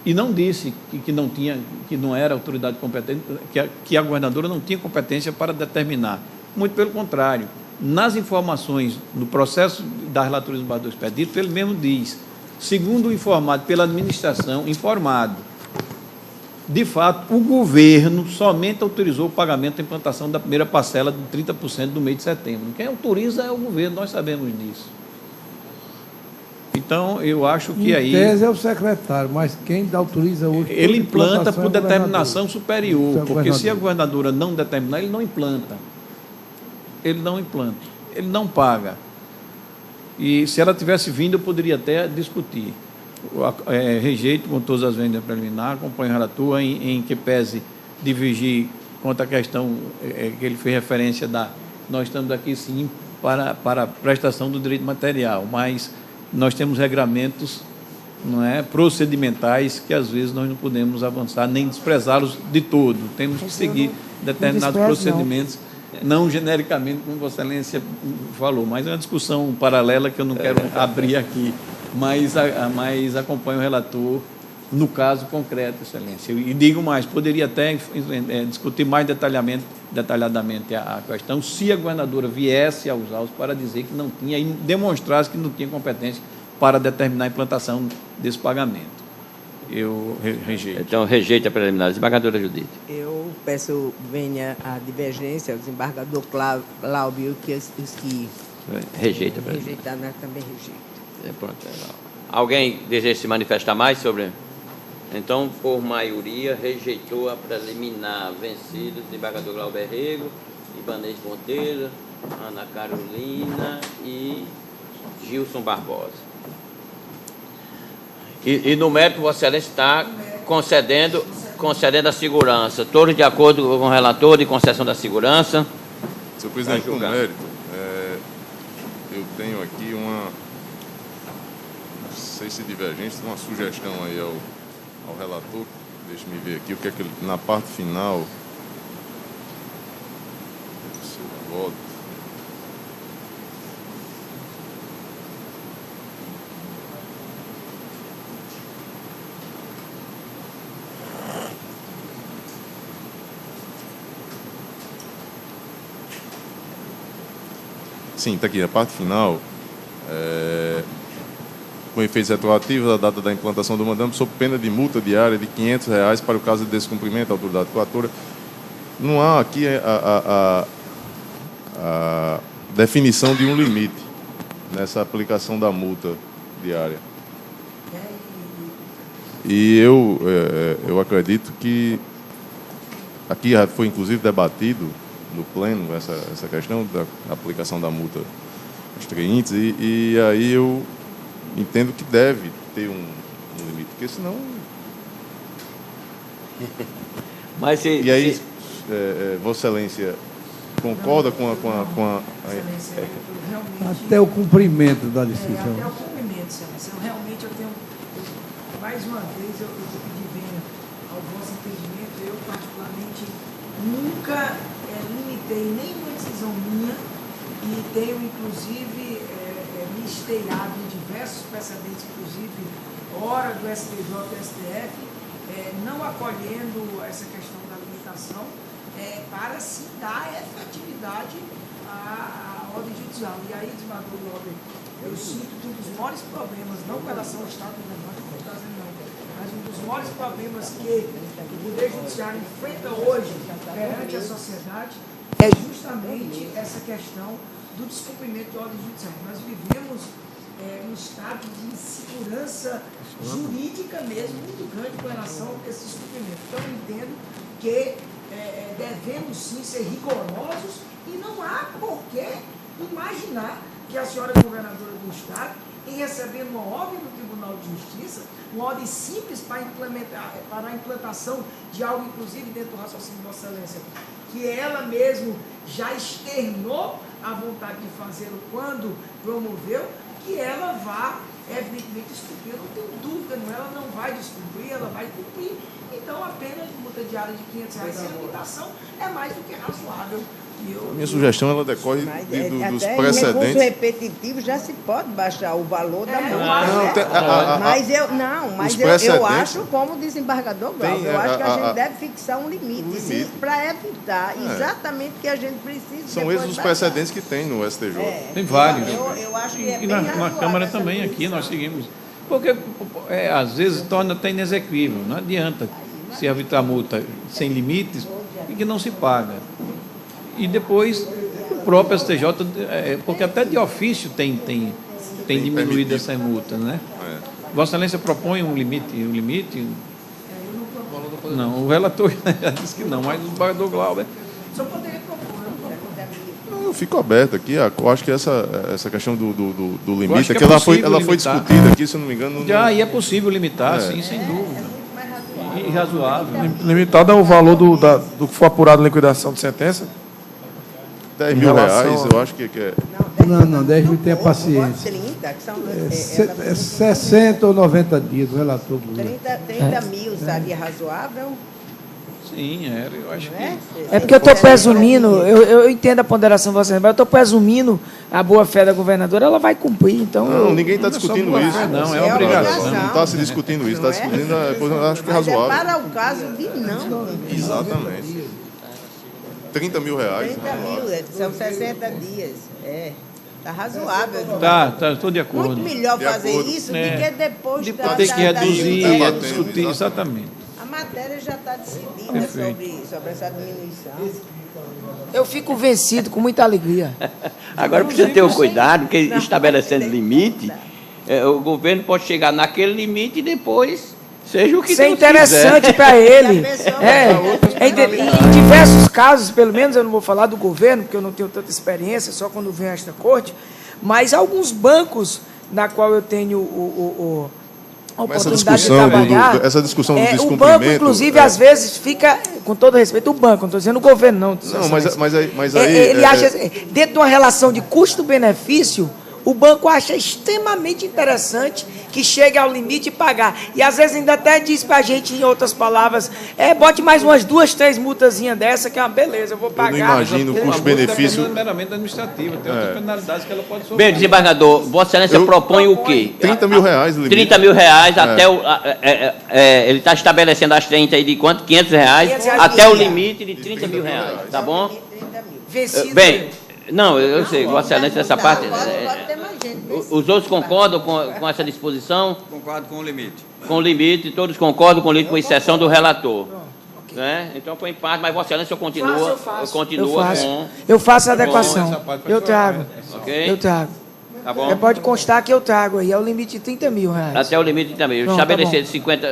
E não disse que não era autoridade competente, que a governadora não tinha competência para determinar. Muito pelo contrário. Nas informações, no processo da relatoria do barra do expedito, ele mesmo diz: segundo informado pela administração, de fato, o governo somente autorizou o pagamento da implantação da primeira parcela de 30% do mês de setembro. Quem autoriza é o governo, nós sabemos disso. Então, eu acho que aí... Em tese é o secretário, mas quem autoriza hoje... Ele implanta por determinação superior, porque se a governadora não determinar, ele não implanta. Ele não implanta, ele não paga. E se ela tivesse vindo, eu poderia até discutir. Rejeito com todas as vendas preliminar, acompanho o relator em que pese divergir quanto à questão que ele fez referência nós estamos aqui sim para a prestação do direito material, mas nós temos regramentos, não é, procedimentais que às vezes nós não podemos avançar nem desprezá-los de todo. Temos que seguir determinados procedimentos. Não genericamente, como Vossa Excelência falou, mas é uma discussão paralela que eu não quero abrir aqui, mas acompanho o relator no caso concreto, Excelência. E digo mais, poderia até discutir mais detalhadamente a questão, se a governadora viesse aos autos para dizer que não tinha, e demonstrasse que não tinha competência para determinar a implantação desse pagamento. Eu rejeito. Então, rejeita a preliminar. Desembargadora Judite. Eu peço venha a divergência, o desembargador Glauber, que os que rejeita a preliminar. Rejeitaram, também rejeito. Pronto. Alguém deseja se manifestar mais sobre? Então, por maioria, rejeitou a preliminar. Vencidos, desembargador Glauber Rego, Ibanez Monteiro, Ana Carolina e Gilson Barbosa. E no mérito, Vossa Excelência está concedendo a segurança. Todos de acordo com o relator de concessão da segurança. Senhor presidente, com mérito, eu tenho aqui não sei se divergência, uma sugestão aí ao relator. Deixe-me ver aqui o que é que ele, na parte final. Voto. Sim, está aqui, a parte final. Com efeitos retroativos, a data da implantação do mandamento, sob pena de multa diária de R$ 500 para o caso de descumprimento da autoridade coatora. Não há aqui a definição de um limite nessa aplicação da multa diária. E eu acredito que aqui foi inclusive debatido no pleno essa questão da aplicação da multa extraíndice, e aí eu entendo que deve ter um limite, porque senão... Mas e aí, Vossa Excelência concorda com a Até o cumprimento da decisão. Até o cumprimento, Excelência. Realmente eu tenho... mais uma vez, eu pedi bem ao vosso entendimento. Eu, particularmente, nunca limitei nenhuma decisão minha e tenho, inclusive, me esteirado em diversos precedentes, inclusive, hora do STJ e STF, não acolhendo essa questão da limitação para se dar efetividade à ordem judicial. E aí, desembargador Glauber, eu sinto que um dos maiores problemas, não com relação ao Estado do Levante, mas um dos maiores problemas que o Poder Judiciário enfrenta hoje perante a sociedade é justamente essa questão do descumprimento da ordem judicial. Nós vivemos um estado de insegurança jurídica mesmo muito grande com relação a esse descumprimento. Então, eu entendo que devemos sim ser rigorosos e não há por que imaginar que a senhora governadora do Estado, em receber uma ordem do Tribunal de Justiça, uma ordem simples para a implantação de algo, inclusive dentro do raciocínio de Vossa Excelência, que ela mesmo já externou a vontade de fazê-lo quando promoveu, que ela vá, evidentemente, descumprir. Eu não tenho dúvida, ela não vai descumprir, ela vai cumprir. Então, a pena de multa diária de R$500 sem limitação é mais do que razoável. A minha sugestão ela decorre dos até precedentes. Em recurso repetitivo já se pode baixar o valor da multa. Mas eu acho, como desembargador Glauber, eu acho que a gente deve fixar um limite. Para evitar exatamente o que a gente precisa. São esses os precedentes que tem no STJ. Tem vários. Eu acho que e na Câmara também, aqui nós seguimos. Porque, às vezes, torna até inexequível. Não adianta se arbitrar multa sem limites e que não se paga. E depois o próprio STJ, porque até de ofício tem diminuído essa multa, né? Vossa Excelência propõe um limite? Não, o relator já disse que não, mas o desembargador Glauber... Só poderia propor, eu fico aberto aqui, eu acho que essa questão do limite, que ela foi discutida aqui, se eu não me engano... E é possível limitar, sim, sem dúvida. E razoável. Limitado ao valor do que for apurado na liquidação de sentença? R$10 mil, eu acho que é... Não, 10 mil tem a paciência. 30, que são... 60 ou 90 dias, o relator. 30 mil seria razoável? Sim, eu acho que... É porque eu estou presumindo, eu entendo a ponderação de vocês, mas eu estou presumindo a boa-fé da governadora, ela vai cumprir, então... Não, ninguém está discutindo isso. Não, é obrigação. Não está se discutindo isso, está discutindo, eu acho que é razoável. Mas é para o caso de não. Exatamente. R$30 mil. 30 mil, são 60 dias. Está razoável. Estou de acordo. Muito melhor fazer isso do que depois ter que reduzir, discutir, exatamente. A matéria já está decidida sobre essa diminuição. Eu fico vencido com muita alegria. Agora precisa ter o cuidado, porque estabelecendo limite, o governo pode chegar naquele limite e depois... Seja o que Isso é Deus interessante para ele. Em diversos casos, pelo menos eu não vou falar do governo, porque eu não tenho tanta experiência, só quando vem a esta corte, mas alguns bancos na qual eu tenho a oportunidade de trabalhar, essa discussão do descumprimento... O banco, inclusive, às vezes fica, com todo respeito, o banco, não estou dizendo o governo, não. Mas aí... Ele acha, dentro de uma relação de custo-benefício, o banco acha extremamente interessante que chegue ao limite e pagar. E às vezes ainda até diz para a gente, em outras palavras, bote mais umas 2, 3 multazinhas dessa, que é uma beleza, eu vou pagar. Eu não imagino o custo-benefício... É meramente administrativo, tem outras penalidades que ela pode sofrer. Bem, desembargador, Vossa Excelência propõe o quê? R$30 mil limite. R$30 mil até o... ele está estabelecendo as 30 aí de quanto? R$500 até o limite de R$30 mil, tá bom? Bem... Não, eu sei, Vossa Excelência, essa parte... Os outros concordam com essa disposição? Concordo com o limite. Com o limite, todos concordam com o limite, com exceção do relator. Né? Então, foi em parte, mas Vossa Excelência continua eu faço a adequação. Eu trago. Okay? Eu trago. Tá bom? Pode constar que eu trago aí, é o limite de R$30 mil. Até o limite de R$30 mil. Estabelecer de 50...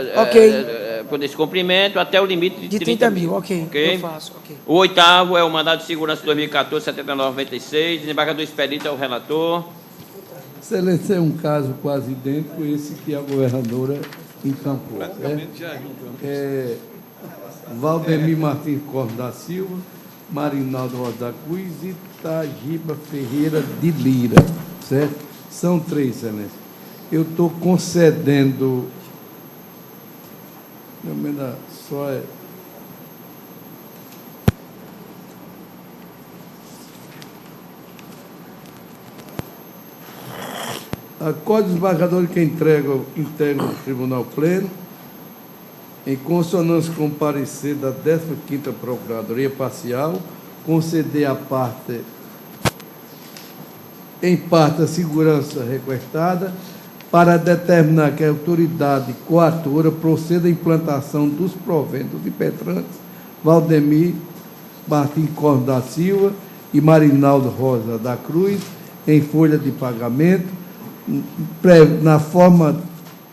por descumprimento até o limite de 30 mil. Ok, eu faço. Okay. O 8º é o mandado de segurança 2014-7996. Desembargador Expedito é o relator. Excelência, é um caso quase idêntico esse que a governadora encampou. Valdemir Martins Costa da Silva, Marinaldo Rosa da Cruz e Tajiba Ferreira de Lira, certo? São 3, Excelência. Eu estou concedendo... A Código dos Embargadores que integram o Tribunal Pleno, em consonância com o parecer da 15ª Procuradoria Parcial, conceder em parte a segurança requestada para determinar que a autoridade coatora proceda à implantação dos proventos impetrantes Valdemir Martins Costa da Silva e Marinaldo Rosa da Cruz em folha de pagamento na forma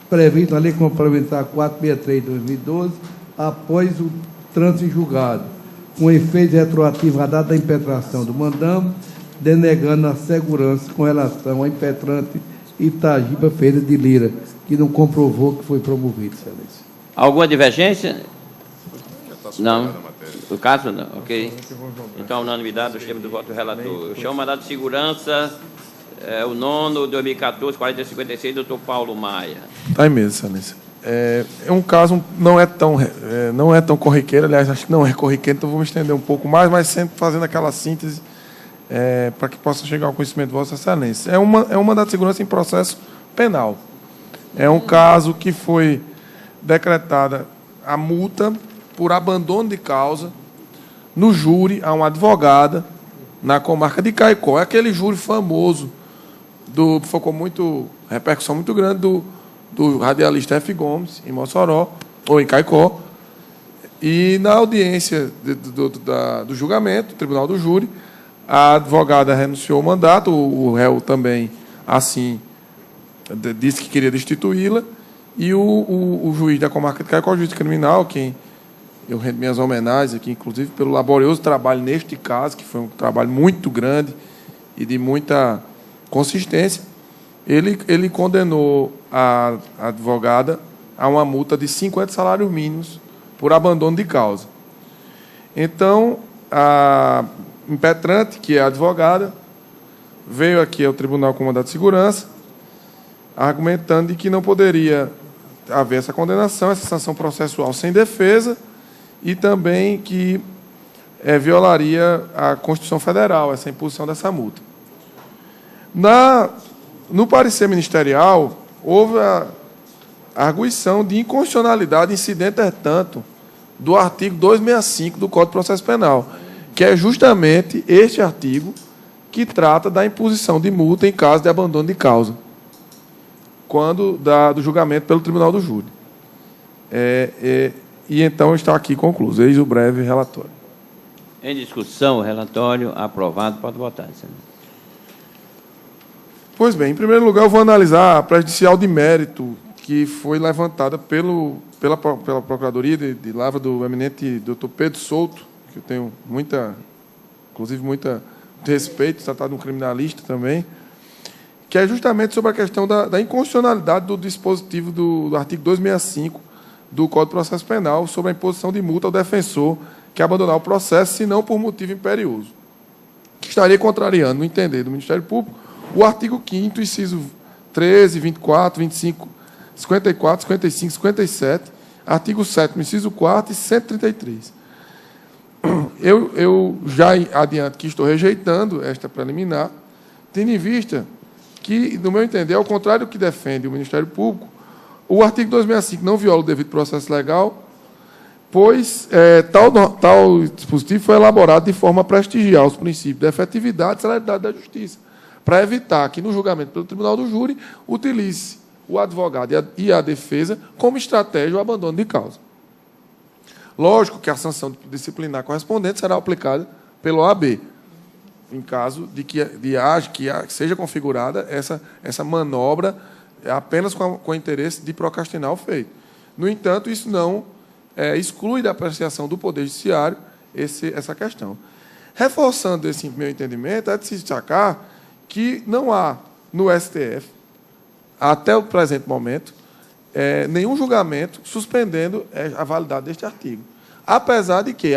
prevista na Lei Complementar 463 de 2012, após o trânsito em julgado, com efeito retroativo à data da impetração do mandame, denegando a segurança com relação ao impetrante Itagiba Ferreira de Lira, que não comprovou que foi promovido, Excelência. Alguma divergência? Não. O caso não, ok. Então, a unanimidade dos termos do voto do relator. Eu chamo o mandado de segurança, o 9º, 2014, 4056, doutor Paulo Maia. Está aí mesmo, Excelência. É um caso não é tão corriqueiro, aliás, acho que não é corriqueiro, então vou me estender um pouco mais, mas sempre fazendo aquela síntese para que possa chegar ao conhecimento de Vossa Excelência. É um mandado de segurança em processo penal. É um caso que foi decretada a multa por abandono de causa no júri a uma advogada na comarca de Caicó. É aquele júri famoso, foi com repercussão muito grande do radialista F. Gomes, em Mossoró, ou em Caicó. E na audiência do julgamento, Tribunal do Júri, a advogada renunciou ao mandato, o réu também, assim, disse que queria destituí-la, e o juiz da comarca de Caicó, o juiz criminal, quem eu rendo minhas homenagens aqui, inclusive, pelo laborioso trabalho neste caso, que foi um trabalho muito grande e de muita consistência, ele condenou a advogada a uma multa de 50 salários mínimos por abandono de causa. Então, a impetrante, que é a advogada, veio aqui ao Tribunal com mandado de segurança, argumentando de que não poderia haver essa condenação, essa sanção processual sem defesa, e também que violaria a Constituição Federal, essa imposição dessa multa. No parecer ministerial, houve a arguição de inconstitucionalidade incidente, tanto do artigo 265 do Código de Processo Penal, que é justamente este artigo que trata da imposição de multa em caso de abandono de causa, quando do julgamento pelo Tribunal do Júri. E então está aqui concluído. Eis o breve relatório. Em discussão, o relatório aprovado. Pode votar, senhor. Pois bem, em primeiro lugar, eu vou analisar a prejudicial de mérito que foi levantada pela Procuradoria de Lavra do eminente doutor Pedro Souto, que eu tenho muito respeito, tratado de um criminalista também, que é justamente sobre a questão da inconstitucionalidade do dispositivo do artigo 265 do Código de Processo Penal sobre a imposição de multa ao defensor que abandonar o processo, se não por motivo imperioso, que estaria contrariando, no entender do Ministério Público, o artigo 5º, inciso 13, 24, 25, 54, 55, 57, artigo 7º, inciso 4º e 133. Eu já adianto que estou rejeitando esta preliminar, tendo em vista que, no meu entender, ao contrário do que defende o Ministério Público, o artigo 265 não viola o devido processo legal, pois tal dispositivo foi elaborado de forma a prestigiar os princípios da efetividade e celeridade da justiça, para evitar que, no julgamento pelo Tribunal do Júri, utilize o advogado e a defesa como estratégia o abandono de causa. Lógico que a sanção disciplinar correspondente será aplicada pelo OAB, em caso de que seja configurada essa manobra apenas com o interesse de procrastinar o feito. No entanto, isso não exclui da apreciação do Poder Judiciário essa questão. Reforçando esse meu entendimento, é de se destacar que não há no STF, até o presente momento, nenhum julgamento suspendendo a validade deste artigo. Apesar de que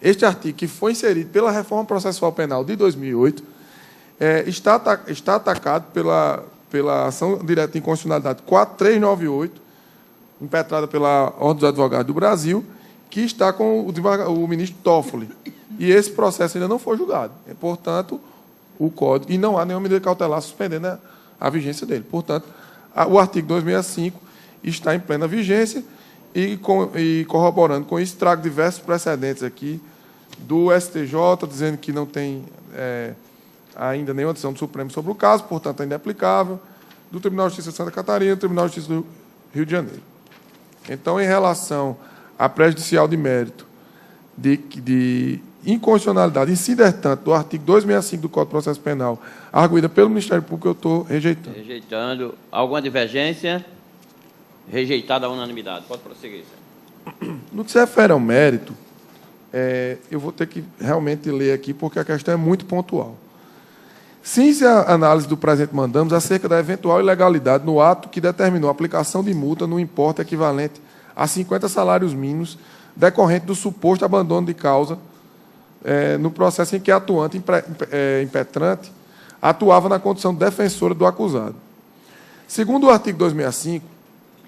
este artigo, que foi inserido pela Reforma Processual Penal de 2008, está atacado pela ação direta de inconstitucionalidade 4398, impetrada pela Ordem dos Advogados do Brasil, que está com o ministro Toffoli. E esse processo ainda não foi julgado. Portanto, o Código... E não há nenhuma medida cautelar suspendendo a vigência dele. Portanto, o artigo 265 está em plena vigência e corroborando com isso, trago diversos precedentes aqui do STJ, dizendo que não tem ainda nenhuma decisão do Supremo sobre o caso, portanto, ainda é aplicável, do Tribunal de Justiça de Santa Catarina e do Tribunal de Justiça do Rio de Janeiro. Então, em relação à prejudicial de mérito de inconstitucionalidade, incidente tanto do artigo 265 do Código de Processo Penal, arguída pelo Ministério Público, eu estou rejeitando. Rejeitando. Alguma divergência? Rejeitada a unanimidade. Pode prosseguir, senhor. No que se refere ao mérito, eu vou ter que realmente ler aqui, porque a questão é muito pontual. Sim-se a análise do presente mandamos acerca da eventual ilegalidade no ato que determinou a aplicação de multa no importe equivalente a 50 salários mínimos decorrente do suposto abandono de causa no processo em que a atuante impetrante atuava na condição de defensora do acusado. Segundo o artigo 265,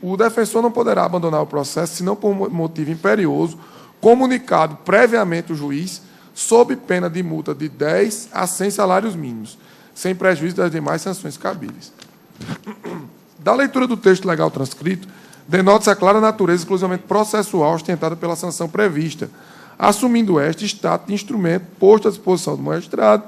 o defensor não poderá abandonar o processo senão por motivo imperioso comunicado previamente ao juiz sob pena de multa de 10 a 100 salários mínimos, sem prejuízo das demais sanções cabíveis. Da leitura do texto legal transcrito, denota-se a clara natureza exclusivamente processual ostentada pela sanção prevista, assumindo este status de instrumento posto à disposição do magistrado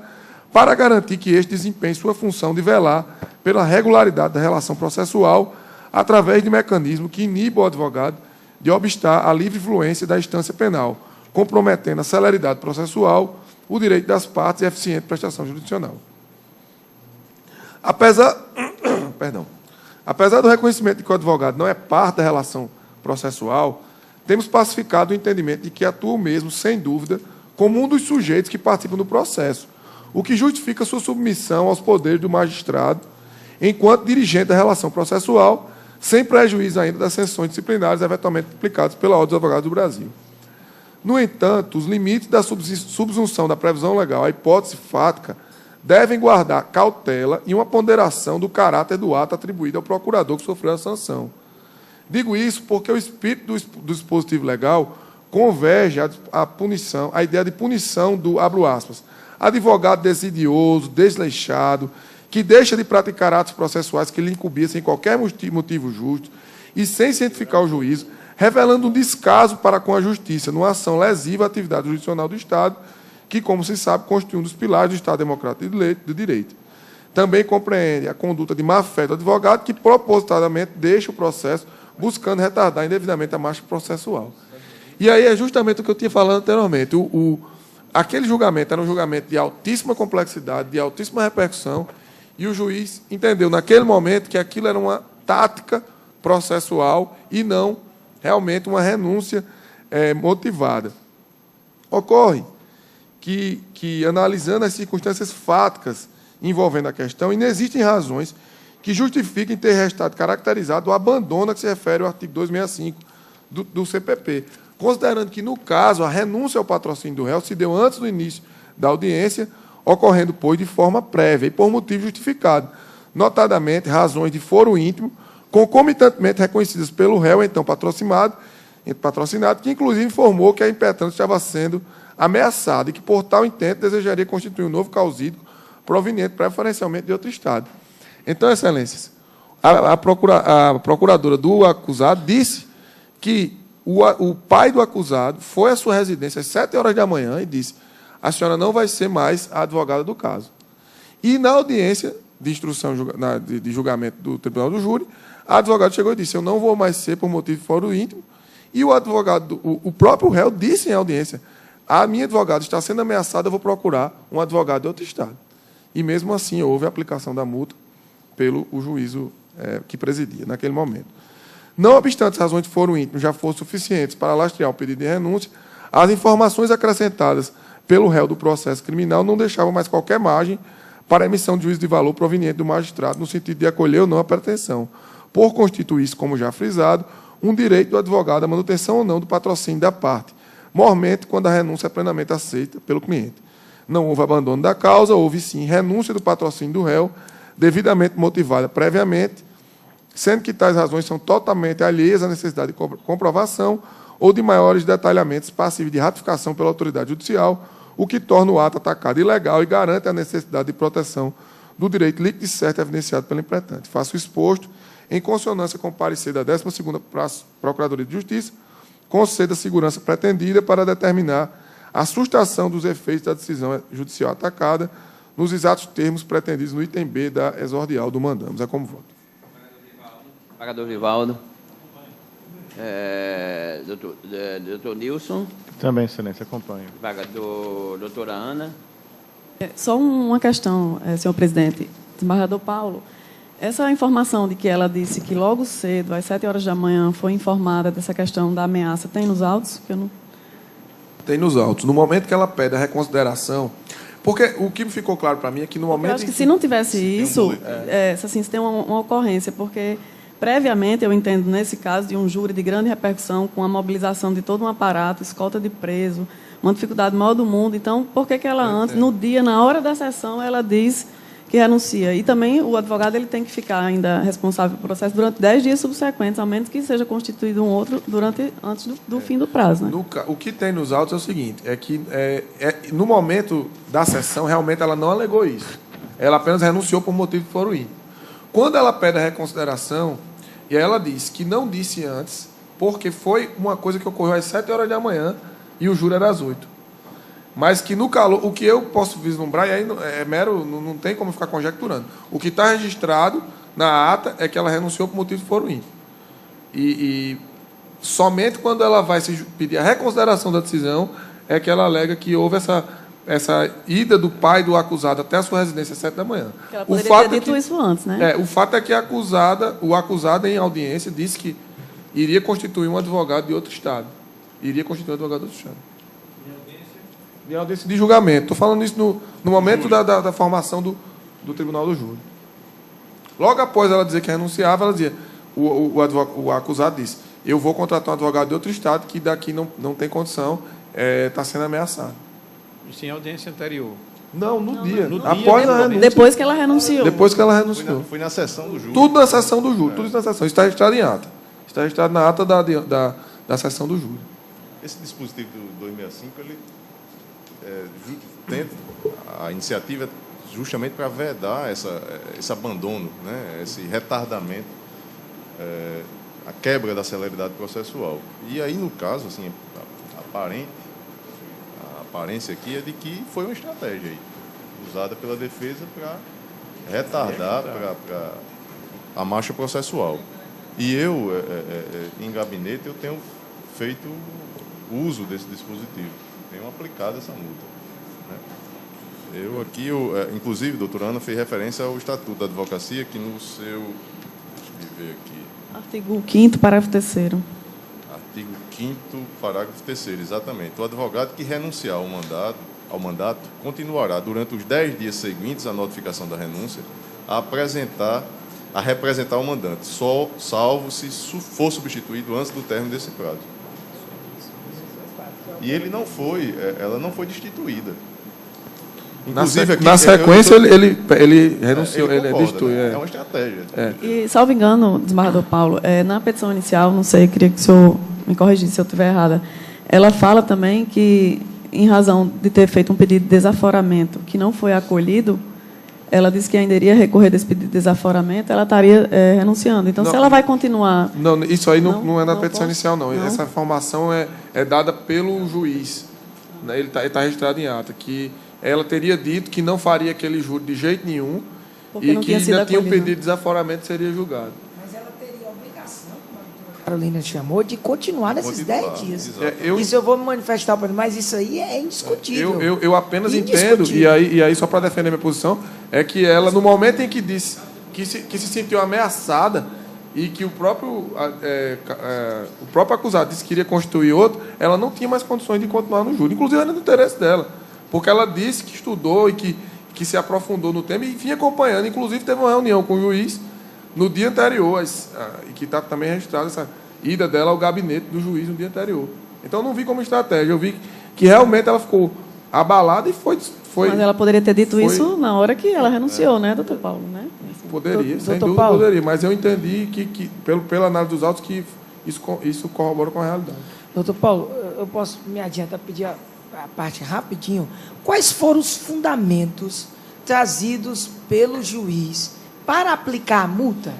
para garantir que este desempenhe sua função de velar pela regularidade da relação processual através de mecanismo que iniba o advogado de obstar a livre fluência da instância penal, comprometendo a celeridade processual, o direito das partes e a eficiente prestação jurisdicional. Apesar do reconhecimento de que o advogado não é parte da relação processual, temos pacificado o entendimento de que atua mesmo, sem dúvida, como um dos sujeitos que participam do processo, o que justifica sua submissão aos poderes do magistrado, enquanto dirigente da relação processual, sem prejuízo ainda das sanções disciplinares eventualmente aplicadas pela Ordem dos Advogados do Brasil. No entanto, os limites da subsunção da previsão legal à hipótese fática devem guardar cautela e uma ponderação do caráter do ato atribuído ao procurador que sofreu a sanção. Digo isso porque o espírito do dispositivo legal converge à ideia de punição do, abro aspas, advogado desidioso, desleixado, que deixa de praticar atos processuais que lhe incumbia sem qualquer motivo justo e sem cientificar o juízo, revelando um descaso para com a justiça, numa ação lesiva à atividade jurisdicional do Estado, que, como se sabe, constitui um dos pilares do Estado Democrático do Direito. Também compreende a conduta de má-fé do advogado, que propositadamente deixa o processo, buscando retardar indevidamente a marcha processual. E aí é justamente o que eu tinha falado anteriormente. Aquele julgamento era um julgamento de altíssima complexidade, de altíssima repercussão, e o juiz entendeu, naquele momento, que aquilo era uma tática processual e não realmente uma renúncia motivada. Ocorre que, analisando as circunstâncias fáticas envolvendo a questão, inexistem razões que justifiquem ter restado caracterizado o abandono a que se refere o artigo 265 do CPP, considerando que, no caso, a renúncia ao patrocínio do réu se deu antes do início da audiência, ocorrendo, pois, de forma prévia e por motivo justificado, notadamente razões de foro íntimo, concomitantemente reconhecidas pelo réu, então patrocinado, que, inclusive, informou que a impetrante estava sendo ameaçada e que, por tal intento, desejaria constituir um novo causídico proveniente preferencialmente de outro Estado. Então, Excelências, a procuradora do acusado disse que o pai do acusado foi à sua residência às 7 horas da manhã e disse: a senhora não vai ser mais a advogada do caso. E, na audiência de instrução de julgamento do Tribunal do Júri, a advogada chegou e disse: eu não vou mais ser por motivo de foro íntimo. E o advogado, o próprio réu, disse em audiência: a minha advogada está sendo ameaçada, eu vou procurar um advogado de outro Estado. E, mesmo assim, houve a aplicação da multa pelo juízo que presidia naquele momento. Não obstante as razões de foro íntimo já fossem suficientes para lastrear o pedido de renúncia, as informações acrescentadas pelo réu do processo criminal não deixavam mais qualquer margem para a emissão de juízo de valor proveniente do magistrado, no sentido de acolher ou não a pretensão, por constituir-se, como já frisado, um direito do advogado à manutenção ou não do patrocínio da parte, mormente quando a renúncia é plenamente aceita pelo cliente. Não houve abandono da causa, houve sim renúncia do patrocínio do réu, devidamente motivada previamente, sendo que tais razões são totalmente alheias à necessidade de comprovação ou de maiores detalhamentos passíveis de ratificação pela autoridade judicial, o que torna o ato atacado ilegal e garante a necessidade de proteção do direito líquido e certo evidenciado pelo impletante. Faço exposto, em consonância com o parecer da 12ª Procuradoria de Justiça, conceda a segurança pretendida para determinar a sustação dos efeitos da decisão judicial atacada nos exatos termos pretendidos no item B da exordial do mandamos. É como voto. Desembargador Vivaldo. Doutor Nilson. Também, excelência, acompanho. Doutora Ana. Só uma questão, senhor presidente. Desembargador Paulo, essa informação de que ela disse que logo cedo, às 7 horas da manhã, foi informada dessa questão da ameaça, tem nos autos? Que eu não... Tem nos autos. No momento que ela pede a reconsideração, porque o que ficou claro para mim é que no momento... Eu acho que se não tivesse isso, assim, se tem uma ocorrência, porque previamente, eu entendo, nesse caso, de um júri de grande repercussão, com a mobilização de todo um aparato, escolta de preso, uma dificuldade maior do mundo. Então, por que ela antes, no dia, na hora da sessão, ela diz que renuncia? E também o advogado ele tem que ficar ainda responsável pelo processo durante 10 dias subsequentes, a menos que seja constituído um outro antes do fim do prazo. Né? O que tem nos autos é o seguinte, é que no momento da sessão, realmente ela não alegou isso. Ela apenas renunciou por motivo de foro íntimo. Quando ela pede a reconsideração, e aí ela disse que não disse antes, porque foi uma coisa que ocorreu às 7 horas da manhã e o júri era às 8. Mas que no calor, o que eu posso vislumbrar, e aí é mero, não tem como ficar conjecturando. O que está registrado na ata é que ela renunciou por motivo de foro íntimo. E somente quando ela vai se pedir a reconsideração da decisão é que ela alega que houve essa ida do pai do acusado até a sua residência às 7 da manhã. Ela poderia ter dito isso antes, né? O fato é que o acusado em audiência disse que iria constituir um advogado de outro estado. Iria constituir um advogado de outro estado. De audiência de julgamento. Estou falando isso no momento da formação do tribunal do júri. Logo após ela dizer que renunciava, ela dizia, o acusado disse, eu vou contratar um advogado de outro estado que daqui não tem condição, está sendo ameaçado. Isso em audiência anterior? Não, no dia. Após a renúncia. Depois que ela renunciou. Depois que ela renunciou. Foi na sessão do júri. Tudo na sessão do júri. Tudo isso na sessão. Isso está registrado em ata. Está registrado na ata da sessão do júri. Esse dispositivo do 265, ele tenta a iniciativa justamente para vedar esse abandono, né, esse retardamento, a quebra da celeridade processual. E aí, no caso, assim, a aparência aqui é de que foi uma estratégia aí, usada pela defesa para retardar para a marcha processual. E eu, em gabinete, eu tenho feito uso desse dispositivo, tenho aplicado essa multa. Né? Eu aqui, inclusive, doutora Ana fez referência ao Estatuto da Advocacia, que no seu... Deixa eu ver aqui. Artigo 5º, parágrafo 3º. Artigo 5º, parágrafo 3º, exatamente. O advogado que renunciar ao mandato continuará, durante os 10 dias seguintes à notificação da renúncia, a representar o mandante, salvo se for substituído antes do término desse prazo. E ela não foi destituída. Inclusive, na sequência, ele renunciou, ele destituiu. É uma estratégia. E, salvo engano, desembargador Paulo, na petição inicial, não sei, queria que o senhor me corrigisse se eu estiver errada, ela fala também que, em razão de ter feito um pedido de desaforamento que não foi acolhido, ela disse que ainda iria recorrer desse pedido de desaforamento, ela estaria renunciando. Então, se ela vai continuar... Não, isso aí não é na petição inicial, não. Essa informação é dada pelo juiz. Ele está registrado em ata, que ela teria dito que não faria aquele júri de jeito nenhum e que ainda tinha um pedido de desaforamento seria julgado. Mas ela teria a obrigação, como a doutora Carolina chamou, de continuar nesses 10 dias. Isso eu vou me manifestar, mas isso aí é indiscutível. Eu apenas entendo, e aí só para defender minha posição, é que ela, no momento em que disse que se sentiu ameaçada, e que o próprio acusado disse que queria constituir outro, ela não tinha mais condições de continuar no júri. Inclusive, era do interesse dela, porque ela disse que estudou e que se aprofundou no tema e vinha acompanhando. Inclusive, teve uma reunião com o juiz no dia anterior, e que está também registrada essa ida dela ao gabinete do juiz no dia anterior. Então, eu não vi como estratégia, eu vi que realmente ela ficou abalada e foi. Mas ela poderia ter dito isso na hora que ela renunciou, né, doutor Paulo? Né? Poderia, sem dúvida poderia, mas eu entendi pela análise dos autos, que isso corrobora com a realidade. Doutor Paulo, eu posso me adiantar, pedir a parte rapidinho. Quais foram os fundamentos trazidos pelo juiz para aplicar a multa?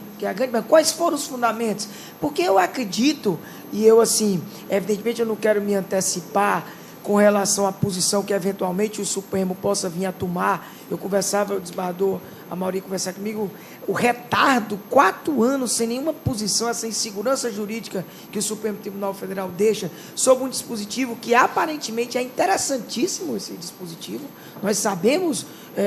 Quais foram os fundamentos? Porque eu acredito, e eu, assim, evidentemente eu não quero me antecipar com relação à posição que eventualmente o Supremo possa vir a tomar. Eu conversava, o desembargador Amaury conversar comigo, o retardo, 4 anos sem nenhuma posição, essa insegurança jurídica que o Supremo Tribunal Federal deixa sobre um dispositivo que aparentemente é interessantíssimo, esse dispositivo. Nós sabemos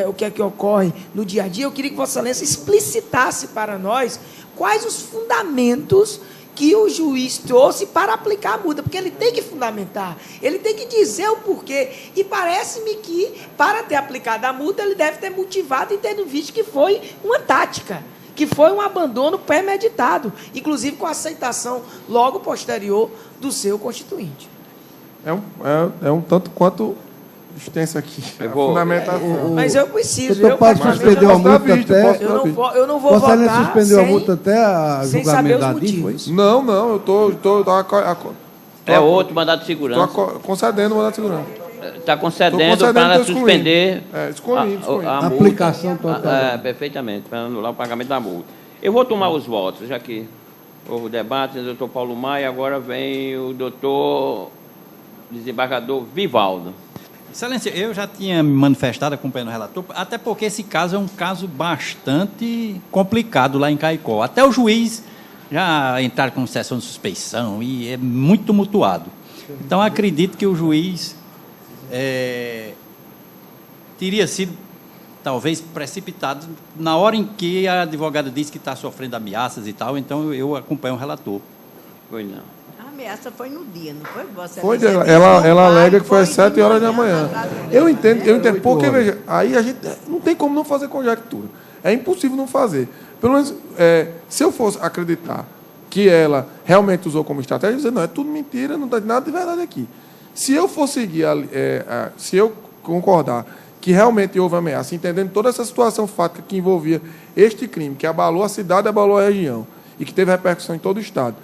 o que é que ocorre no dia a dia. Eu queria que Vossa Excelência explicitasse para nós quais os fundamentos que o juiz trouxe para aplicar a multa, porque ele tem que fundamentar, ele tem que dizer o porquê, e parece-me que, para ter aplicado a multa, ele deve ter motivado e tendo visto que foi uma tática, que foi um abandono premeditado, inclusive com a aceitação logo posterior do seu constituinte. É um tanto quanto extenso aqui. Mas eu preciso. Eu posso suspender a multa até. Eu não vou votar. Você suspendeu a multa até a julgamento da DIN? Não, eu estou. É outro mandado de segurança. Estou concedendo o mandado de segurança. Está concedendo para suspender excluindo. A multa. Aplicação total. Perfeitamente, para anular o pagamento da multa. Eu vou tomar os votos, já que houve o debate, o doutor Paulo Maia, agora vem o doutor desembargador Vivaldo. Excelência, eu já tinha me manifestado acompanhando o relator, até porque esse caso é um caso bastante complicado lá em Caicó. Até o juiz já entraram com sessão de suspeição e é muito tumultuado. Então, acredito que o juiz teria sido, talvez, precipitado na hora em que a advogada disse que está sofrendo ameaças e tal, então eu acompanho o relator. Foi não. A ameaça foi no dia, não foi? Foi, ela alega que foi às 7 horas da manhã. Eu entendo, porque, veja, aí a gente não tem como não fazer conjectura. É impossível não fazer. Pelo menos, se eu fosse acreditar que ela realmente usou como estratégia, eu dizer, não, é tudo mentira, não tem nada de verdade aqui. Se eu for seguir, se eu concordar que realmente houve ameaça, entendendo toda essa situação fática que envolvia este crime, que abalou a cidade, abalou a região, e que teve repercussão em todo o Estado,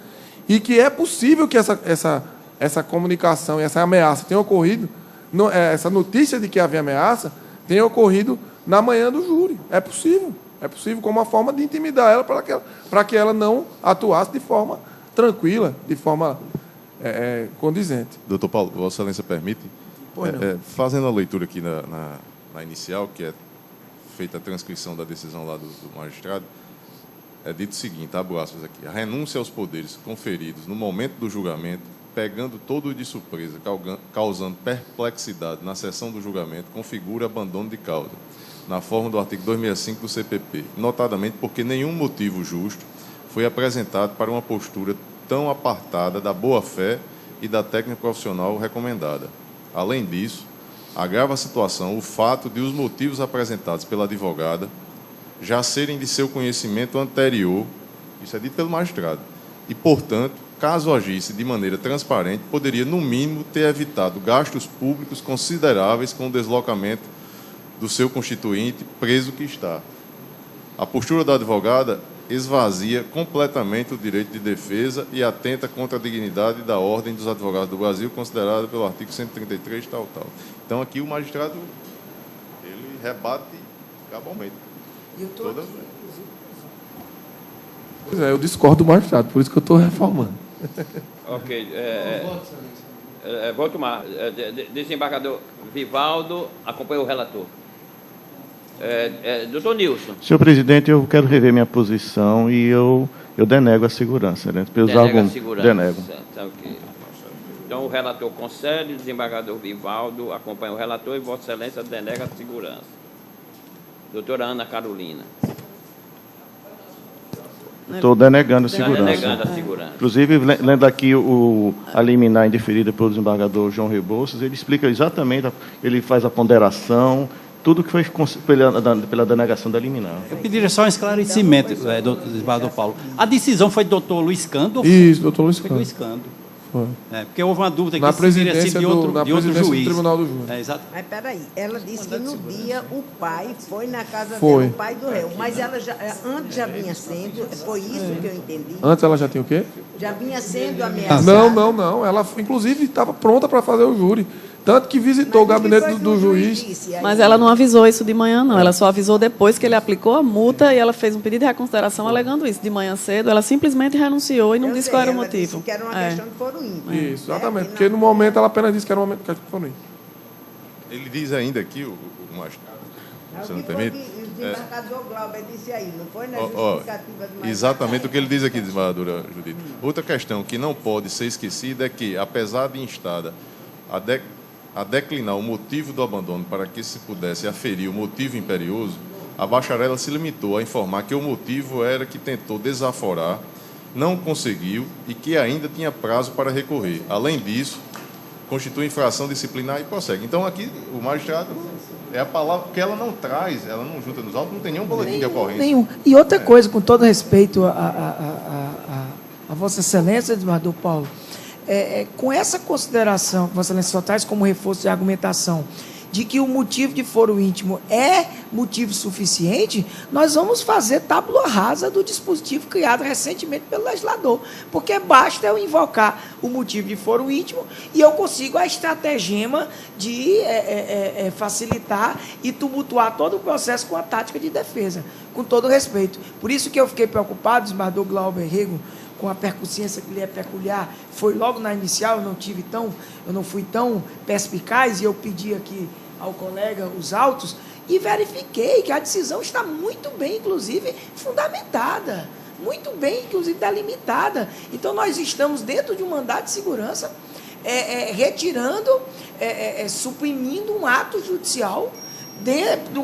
e que é possível que essa comunicação e essa ameaça tenha ocorrido, essa notícia de que havia ameaça tenha ocorrido na manhã do júri. É possível como uma forma de intimidar ela para que ela não atuasse de forma tranquila, de forma condizente. Doutor Paulo, Vossa Excelência permite? Fazendo a leitura aqui na inicial, que é feita a transcrição da decisão lá do magistrado, é dito o seguinte, abro aspas aqui: a renúncia aos poderes conferidos no momento do julgamento, pegando todo de surpresa, causando perplexidade na sessão do julgamento, configura abandono de causa, na forma do artigo 265 do CPP, notadamente porque nenhum motivo justo foi apresentado para uma postura tão apartada da boa-fé e da técnica profissional recomendada. Além disso, agrava a situação o fato de os motivos apresentados pela advogada já serem de seu conhecimento anterior, isso é dito pelo magistrado, e, portanto, caso agisse de maneira transparente, poderia, no mínimo, ter evitado gastos públicos consideráveis com o deslocamento do seu constituinte, preso que está. A postura da advogada esvazia completamente o direito de defesa e atenta contra a dignidade da ordem dos advogados do Brasil, considerada pelo artigo 133, tal. Então, aqui o magistrado, ele rebate cabalmente. Pois é, eu discordo do magistrado, por isso que eu estou reformando. Ok. Vou tomar. Desembargador Vivaldo, acompanha o relator. Doutor Nilson. Senhor presidente, eu quero rever minha posição e eu denego a segurança. Né? Denega a segurança. Denego. Então, o relator concede, o desembargador Vivaldo acompanha o relator e Vossa Excelência denega a segurança. Doutora Ana Carolina. Estou denegando a segurança. Denegando a segurança. Inclusive, lendo aqui a liminar indeferida pelo desembargador João Rebouças, ele explica exatamente, ele faz a ponderação, tudo que foi pela denegação da liminar. Eu pediria só um esclarecimento, desembargador Paulo. A decisão foi do doutor Luiz Cando? Isso, doutor Luiz Cando. Foi Luiz Cando. Foi. Porque houve uma dúvida Na que se teria presidência sido de outro, na de outro presidência juiz. do Tribunal do Júri. Exato. Mas peraí, ela disse que no dia o pai foi na casa Foi. dela, o pai do réu. Mas ela antes já vinha sendo, foi isso que eu entendi? Antes ela já tinha o quê? Já vinha sendo ameaçada. Não. Ela, inclusive, estava pronta para fazer o júri. Tanto que visitou o gabinete do juiz. Mas ela não avisou isso de manhã, não. Ela só avisou depois que ele aplicou a multa e ela fez um pedido de reconsideração alegando isso. De manhã cedo, ela simplesmente renunciou e não disse qual era o motivo. Disse que era uma questão de foro íntimo. Isso, exatamente. Porque no momento ela apenas disse que era um momento de questão de foro íntimo. Ele diz ainda aqui, o magistrado, se não permite. O desembargador Glauber disse aí, não foi na justificativa do magistrado? Exatamente o que ele diz aqui, desembargadora Judite. Outra questão que não pode ser esquecida é que, apesar de instada a declinar o motivo do abandono para que se pudesse aferir o motivo imperioso, a bacharela se limitou a informar que o motivo era que tentou desaforar, não conseguiu e que ainda tinha prazo para recorrer. Além disso, constitui infração disciplinar e prossegue. Então, aqui, o magistrado, é a palavra que ela não traz, ela não junta nos autos, não tem nenhum boletim de ocorrência. Nenhum. E outra coisa, com todo respeito a Vossa Excelência, desembargador Paulo, com essa consideração que Vossa Excelência só traz como reforço de argumentação de que o motivo de foro íntimo é motivo suficiente, nós vamos fazer tábula rasa do dispositivo criado recentemente pelo legislador, porque basta eu invocar o motivo de foro íntimo e eu consigo a estratagema de facilitar e tumultuar todo o processo com a tática de defesa, com todo respeito. Por isso que eu fiquei preocupado, desembargador Glauber Rego, com a percussência que lhe é peculiar, foi logo na inicial, eu não fui tão perspicaz, e eu pedi aqui ao colega os autos, e verifiquei que a decisão está muito bem, inclusive, fundamentada, muito bem, inclusive, delimitada. Então, nós estamos dentro de um mandato de segurança, retirando, suprimindo um ato judicial,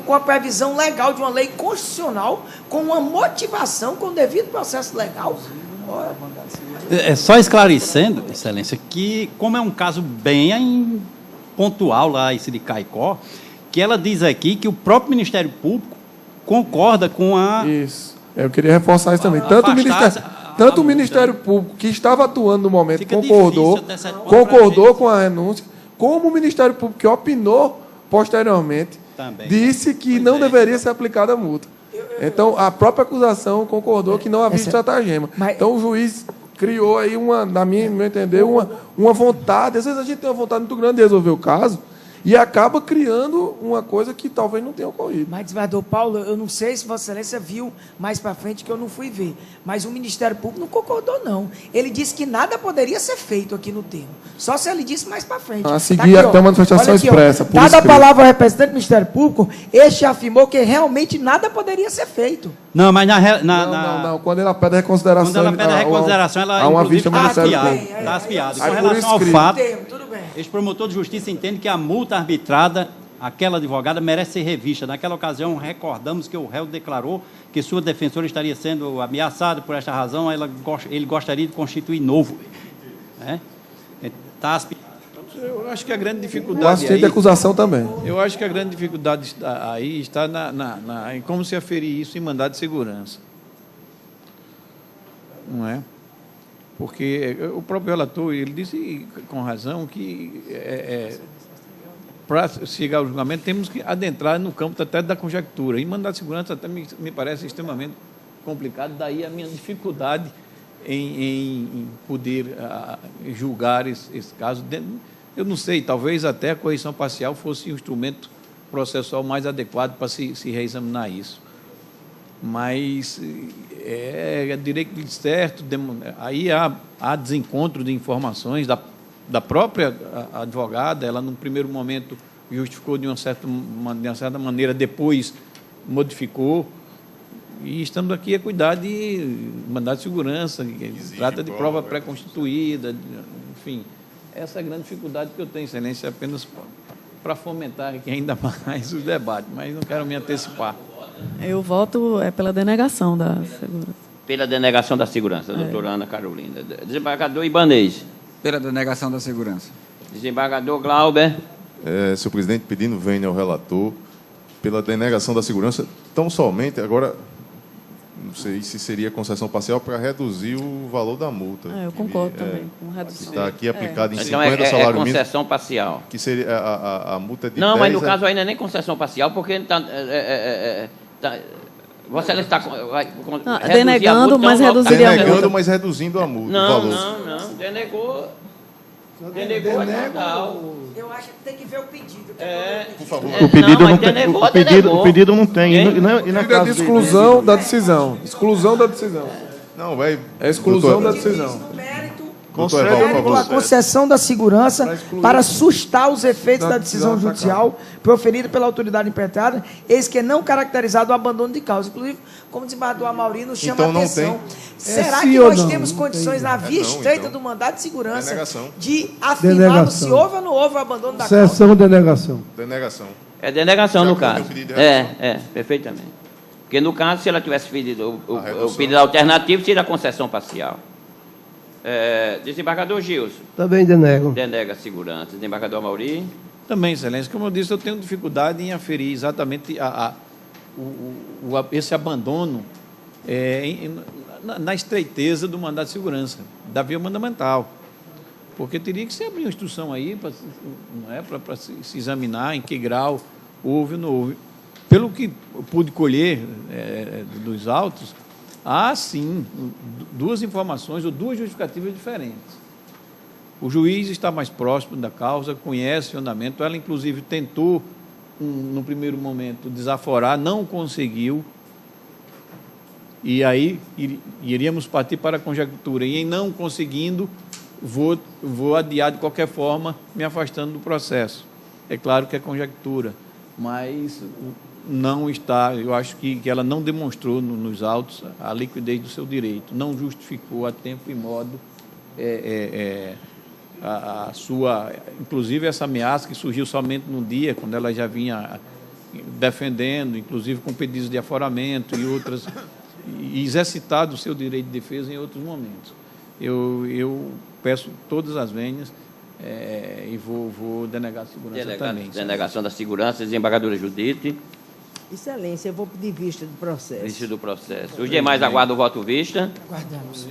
com a previsão legal de uma lei constitucional, com uma motivação, com o devido processo legal. Só esclarecendo, Excelência, que como é um caso bem pontual lá, esse de Caicó, que ela diz aqui que o próprio Ministério Público concorda com a... Isso. Eu queria reforçar isso também. Tanto o Ministério Público, que estava atuando no momento, concordou com a renúncia, como o Ministério Público, que opinou posteriormente, também disse que não deveria ser aplicada a multa. Então, a própria acusação concordou que não havia estratagema. Então, o juiz criou aí, na meu entender, uma vontade. Às vezes a gente tem uma vontade muito grande de resolver o caso e acaba criando uma coisa que talvez não tenha ocorrido. Mas, desembargador Paulo, eu não sei se Vossa Excelência viu mais para frente, que eu não fui ver, mas o Ministério Público não concordou, não. Ele disse que nada poderia ser feito aqui no termo. Só se ele disse mais para frente. A seguir, até uma manifestação expressa. Dada a palavra ao representante do Ministério Público, este afirmou que realmente nada poderia ser feito. Não, mas não. Quando ela pede a reconsideração... Quando ela pede a reconsideração, ela há uma vista do Ministério Público. Está aspiado. Com relação ao fato, este promotor de justiça entende que a multa arbitrada, aquela advogada, merece ser revista. Naquela ocasião, recordamos que o réu declarou que sua defensora estaria sendo ameaçada. Por esta razão, ele gostaria de constituir novo. Está aspiado. Eu acho que a grande dificuldade... O assistente de acusação também. Eu acho que a grande dificuldade aí está em como se aferir isso em mandado de segurança. Não é? Porque o próprio relator, ele disse com razão que para chegar ao julgamento temos que adentrar no campo até da conjectura. E mandado de segurança até me parece extremamente complicado, daí a minha dificuldade em poder julgar esse caso. Eu não sei, talvez até a correção parcial fosse o instrumento processual mais adequado para se reexaminar isso. Mas é direito certo, aí há desencontro de informações da própria advogada, ela, num primeiro momento, justificou de uma certa maneira, depois modificou, e estamos aqui a cuidar de mandado de segurança, que trata de prova pré-constituída, enfim. Essa é a grande dificuldade que eu tenho, Excelência, apenas para fomentar aqui ainda mais os debates, mas não quero me antecipar. Eu voto pela denegação da segurança. Pela denegação da segurança, doutora Ana Carolina. Desembargador Ibanez. Pela denegação da segurança. Desembargador Glauber. Senhor presidente, pedindo vênia ao relator pela denegação da segurança, tão somente, agora, não sei se seria concessão parcial para reduzir o valor da multa. Eu concordo também com redução. Está aqui aplicado em então 50 salários mínimos. Concessão parcial. Que seria a multa de não, 10 mas no caso aí não é nem concessão parcial, porque você está denegando, mas reduziria a multa. Denegando, mas reduzindo a multa. Não. Denegou. Denegou a total. Eu acho que tem que ver o pedido. Por favor. O pedido não tem. E na caso de exclusão da decisão. Exclusão da decisão. Não, vai. É exclusão da decisão. A concessão da segurança para sustar os efeitos da decisão judicial proferida pela autoridade impetrada, eis que é não caracterizado o abandono de causa. Inclusive, como o desembargador Amauri nos chama a atenção, será que nós temos condições, na via estreita do mandado de segurança, de afirmarmos se houve ou não houve o abandono da causa? Concessão, denegação. Denegação. É denegação, no caso. Perfeitamente. Porque, no caso, se ela tivesse pedido o pedido alternativo, seria a concessão parcial. Desembargador Gilson. Também denego. Denega a segurança. Desembargador Amauri. Também, excelência. Como eu disse, eu tenho dificuldade em aferir exatamente esse abandono na estreiteza do mandado de segurança, da via mandamental. Porque teria que se abrir uma instrução aí para se examinar em que grau houve ou não houve. Pelo que eu pude colher dos autos, há, sim, duas informações ou duas justificativas diferentes. O juiz está mais próximo da causa, conhece o andamento. Ela, inclusive, tentou, no primeiro momento, desaforar, não conseguiu. E aí iríamos partir para a conjectura. E, em não conseguindo, vou adiar, de qualquer forma, me afastando do processo. É claro que é conjectura, mas não está, eu acho que ela não demonstrou nos autos a liquidez do seu direito, não justificou a tempo e modo a sua, inclusive essa ameaça que surgiu somente num dia, quando ela já vinha defendendo, inclusive com pedidos de aforamento e outras, e exercitado o seu direito de defesa em outros momentos. Eu peço todas as vênias e vou denegar a segurança também. Denegação da segurança, desembargadora Judite. Excelência, eu vou pedir vista do processo. Vista do processo. Os demais aguardam o voto vista. Aguardamos.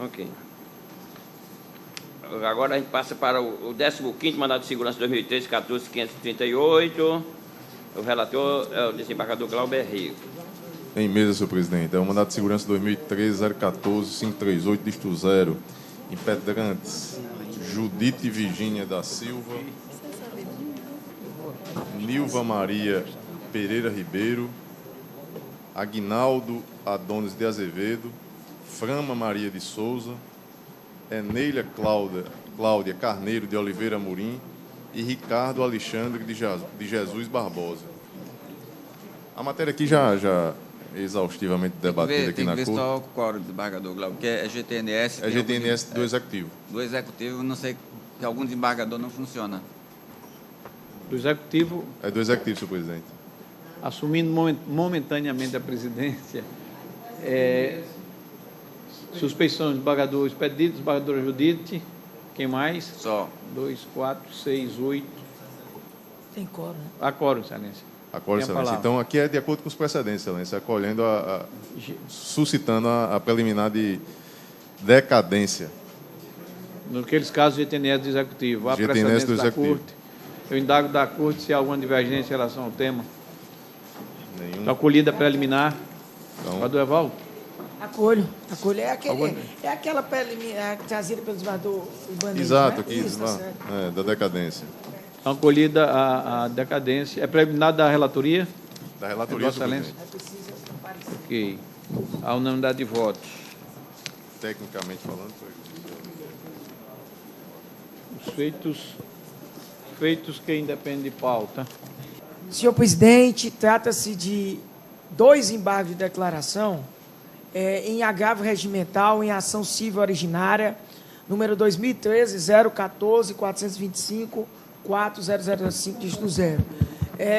Ok. Agora a gente passa para o 15º mandado de segurança 2013-14.538. O relator é o desembargador Glauber Rio. Em mesa, senhor presidente. É o mandado de segurança 2013-014-538, dígito 0. Impedrantes: Judite Virgínia da Silva, Nilva Maria Pereira Ribeiro, Aguinaldo Adonis de Azevedo, Frama Maria de Souza, Enélia Cláudia Carneiro de Oliveira Amorim e Ricardo Alexandre de Jesus Barbosa. A matéria aqui já exaustivamente debatida aqui na Corte. Tem que ver só o quórum do desembargador Glauber, que é GTNS. É GTNS do Executivo. Do Executivo, não sei que algum desembargador não funciona. Do Executivo... É do Executivo, senhor presidente. Assumindo momentaneamente a presidência, suspeição de desembargador Expedito, desembargadora Judite, quem mais? Só. 2, 4, 6, 8. Tem quórum, né? Há quórum, excelência. Acordo, excelência. Então, aqui é de acordo com os precedentes, excelência, acolhendo suscitando a preliminar de decadência. Naqueles casos, GTNS do Executivo. Há GTNS precedentes do Executivo. da Corte. Eu indago da Corte se há alguma divergência em relação ao tema. Nenhum. Acolhida preliminar. Então, Evaldo? Acolho. É aquela preliminar trazida pelo desembargador Ibanez. Exato, né? aqui, Isso, tá certo. da decadência. Então, acolhida a decadência. É preliminar da relatoria? Da relatoria, Vossa Excelência. Ok. A unanimidade de votos. Tecnicamente falando, foi. Os feitos que independem de pauta. Senhor presidente, trata-se de 2 embargos de declaração em agravo regimental em ação civil originária, número 2013-014-425-4005, dígito 0.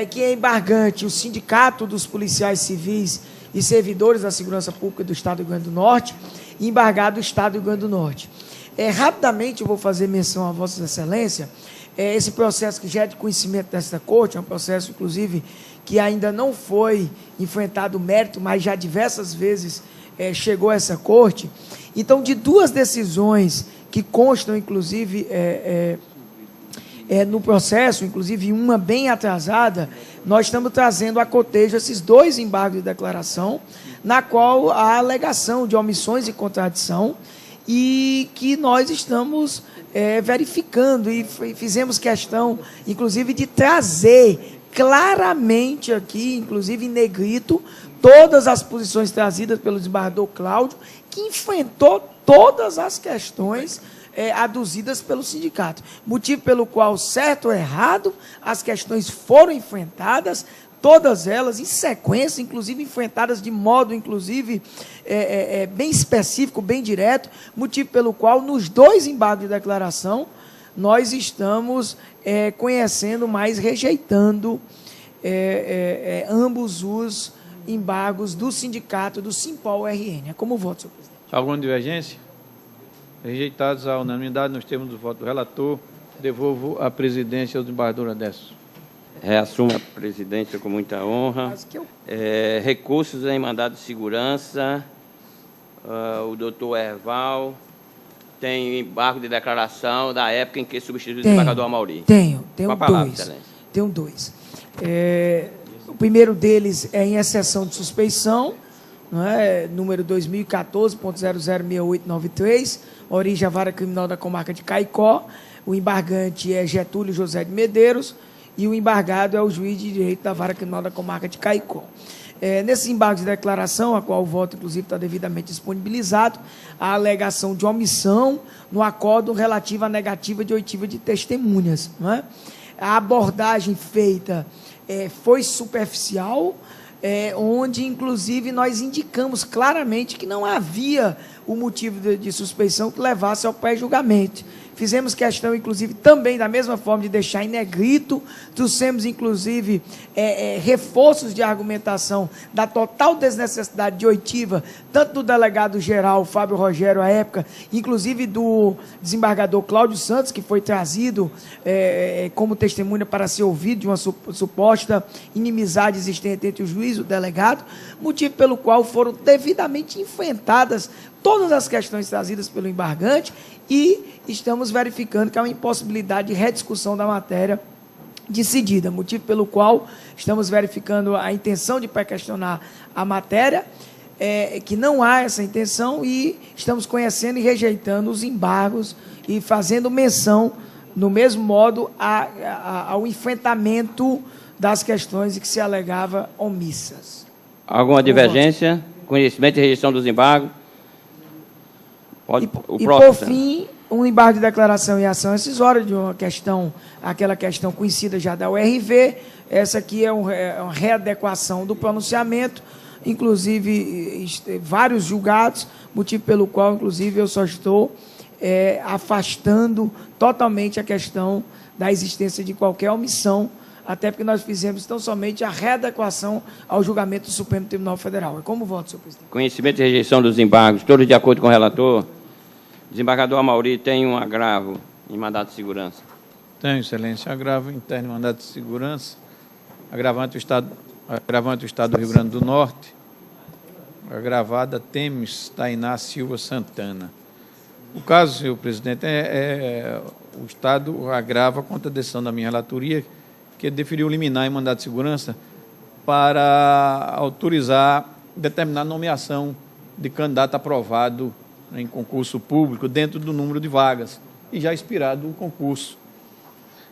Que é embargante o Sindicato dos Policiais Civis e servidores da segurança pública do Estado do Rio Grande do Norte, e embargado do Estado do Rio Grande do Norte. Rapidamente eu vou fazer menção a Vossa Excelência, esse processo que já é de conhecimento desta corte, é um processo, inclusive, que ainda não foi enfrentado o mérito, mas já diversas vezes chegou a essa corte. Então, de duas decisões que constam, inclusive, no processo, inclusive uma bem atrasada, nós estamos trazendo a cotejo esses dois embargos de declaração, na qual há alegação de omissões e contradição, e que nós estamos verificando, e fizemos questão, inclusive, de trazer claramente aqui, inclusive em negrito, todas as posições trazidas pelo desembargador Cláudio, que enfrentou todas as questões aduzidas pelo sindicato. Motivo pelo qual, certo ou errado, as questões foram enfrentadas, todas elas em sequência, inclusive enfrentadas de modo, inclusive, bem específico, bem direto, motivo pelo qual, nos dois embargos de declaração, nós estamos conhecendo, mas rejeitando ambos os embargos do sindicato, do Simpol-RN. Como voto, senhor presidente? Alguma divergência? Rejeitados à unanimidade, nos termos do voto do relator, devolvo a presidência ao desembargador Adesso. Reassumo a presidência com muita honra. Recursos em mandado de segurança, o doutor Erval tem embargo de declaração da época em que substituiu o desembargador Amauri. Tenho Com a palavra, dois. excelência. Tenho dois. O primeiro deles é em exceção de suspeição, não é? Número 2014.006893, origem à vara criminal da comarca de Caicó. O embargante é Getúlio José de Medeiros e o embargado é o juiz de direito da vara criminal da comarca de Caicó. Nesses embargos de declaração, a qual o voto, inclusive, está devidamente disponibilizado, a alegação de omissão no acórdão relativo à negativa de oitiva de testemunhas. Não é? A abordagem feita foi superficial, onde, inclusive, nós indicamos claramente que não havia o motivo de suspeição que levasse ao pré-julgamento. Fizemos questão, inclusive, também, da mesma forma, de deixar em negrito, trouxemos, inclusive, reforços de argumentação da total desnecessidade de oitiva, tanto do delegado-geral Fábio Rogério, à época, inclusive do desembargador Cláudio Santos, que foi trazido como testemunha para ser ouvido de uma suposta inimizade existente entre o juiz e o delegado, motivo pelo qual foram devidamente enfrentadas todas as questões trazidas pelo embargante e estamos verificando que há uma impossibilidade de rediscussão da matéria decidida, motivo pelo qual estamos verificando a intenção de pré-questionar a matéria, que não há essa intenção e estamos conhecendo e rejeitando os embargos e fazendo menção, no mesmo modo, ao enfrentamento das questões que se alegava omissas. Alguma divergência? Conhecimento e rejeição dos embargos? Por fim, um embargo de declaração e ação excisória de uma questão, aquela questão conhecida já da URV. Essa aqui é uma readequação do pronunciamento, inclusive vários julgados, motivo pelo qual, inclusive, eu só estou afastando totalmente a questão da existência de qualquer omissão, até porque nós fizemos tão somente a readequação ao julgamento do Supremo Tribunal Federal. Como voto, senhor presidente? Conhecimento e rejeição dos embargos, todos de acordo com o relator. Desembargador Amauri tem um agravo em mandado de segurança. Tenho, excelência. Agravo interno em mandado de segurança. Agravante o Estado do Rio Grande do Norte. Agravada Temes Tainá Silva Santana. O caso, senhor presidente, o Estado agrava contra a decisão da minha relatoria, que deferiu liminar em mandado de segurança para autorizar determinada nomeação de candidato aprovado em concurso público dentro do número de vagas e já expirado o concurso,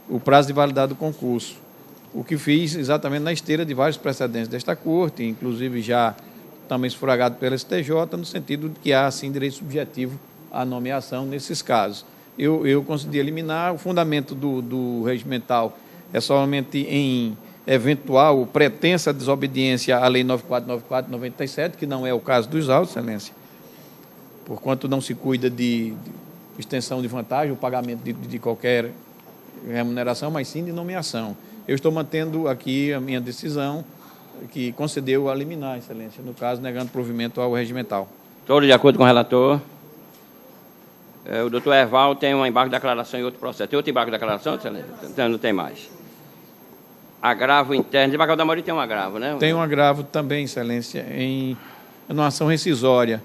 o prazo de validade do concurso. O que fiz exatamente na esteira de vários precedentes desta Corte, inclusive já também esfragado pela STJ, no sentido de que há, assim, direito subjetivo à nomeação nesses casos. Eu concedi eliminar. O fundamento do regimental é somente em eventual pretensa desobediência à Lei 9494/97, que não é o caso dos autos, excelência, porquanto não se cuida de extensão de vantagem, o pagamento de qualquer remuneração, mas sim de nomeação. Eu estou mantendo aqui a minha decisão que concedeu a liminar, excelência, no caso, negando provimento ao regimental. Todos de acordo com o relator. O doutor Erval tem um embargo de declaração em outro processo. Tem outro embargo de declaração, excelência? Então, não tem mais. Agravo interno. Desembargador Amorim tem um agravo, né? Tem um agravo também, excelência, em uma ação rescisória.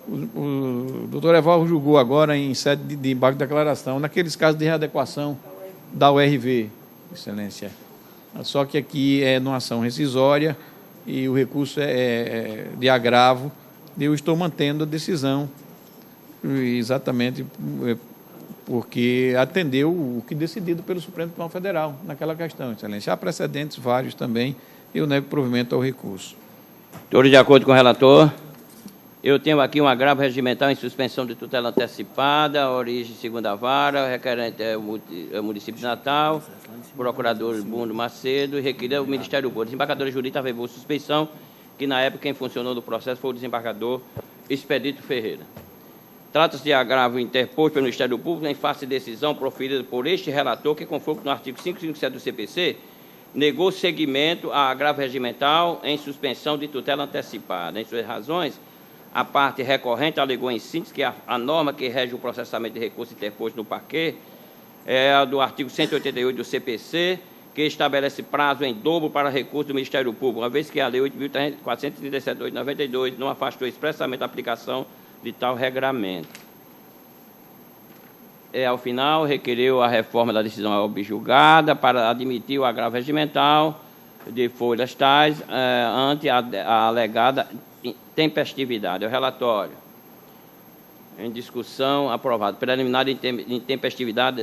O doutor Erval julgou agora em sede de embargo de declaração, naqueles casos de readequação da URV, excelência. Só que aqui é numa ação rescisória e o recurso é de agravo. Eu estou mantendo a decisão, exatamente porque atendeu o que decidido pelo Supremo Tribunal Federal naquela questão, excelência. Há precedentes vários também, eu nego provimento ao recurso. Todos de acordo com o relator. Eu tenho aqui um agravo regimental em suspensão de tutela antecipada, origem segunda vara, o requerente é o município de Natal, procurador Bundo Macedo, e requerido é o Ministério Público. Desembargador jurídico avevou suspeição, que na época quem funcionou no processo foi o desembargador Expedito Ferreira. Trata-se de agravo interposto pelo Ministério Público em face de decisão proferida por este relator, que, conforme no artigo 557 do CPC, negou seguimento a agravo regimental em suspensão de tutela antecipada. Em suas razões, a parte recorrente alegou em síntese que a norma que rege o processamento de recurso interposto no parquê é a do artigo 188 do CPC, que estabelece prazo em dobro para recurso do Ministério Público, uma vez que a Lei 8.437/92 não afastou expressamente a aplicação de tal regramento. Ao final, requeriu a reforma da decisão objulgada para admitir o agravo regimental de folhas tais ante a alegada intempestividade. O relatório, em discussão, aprovado. Preliminar de intempestividade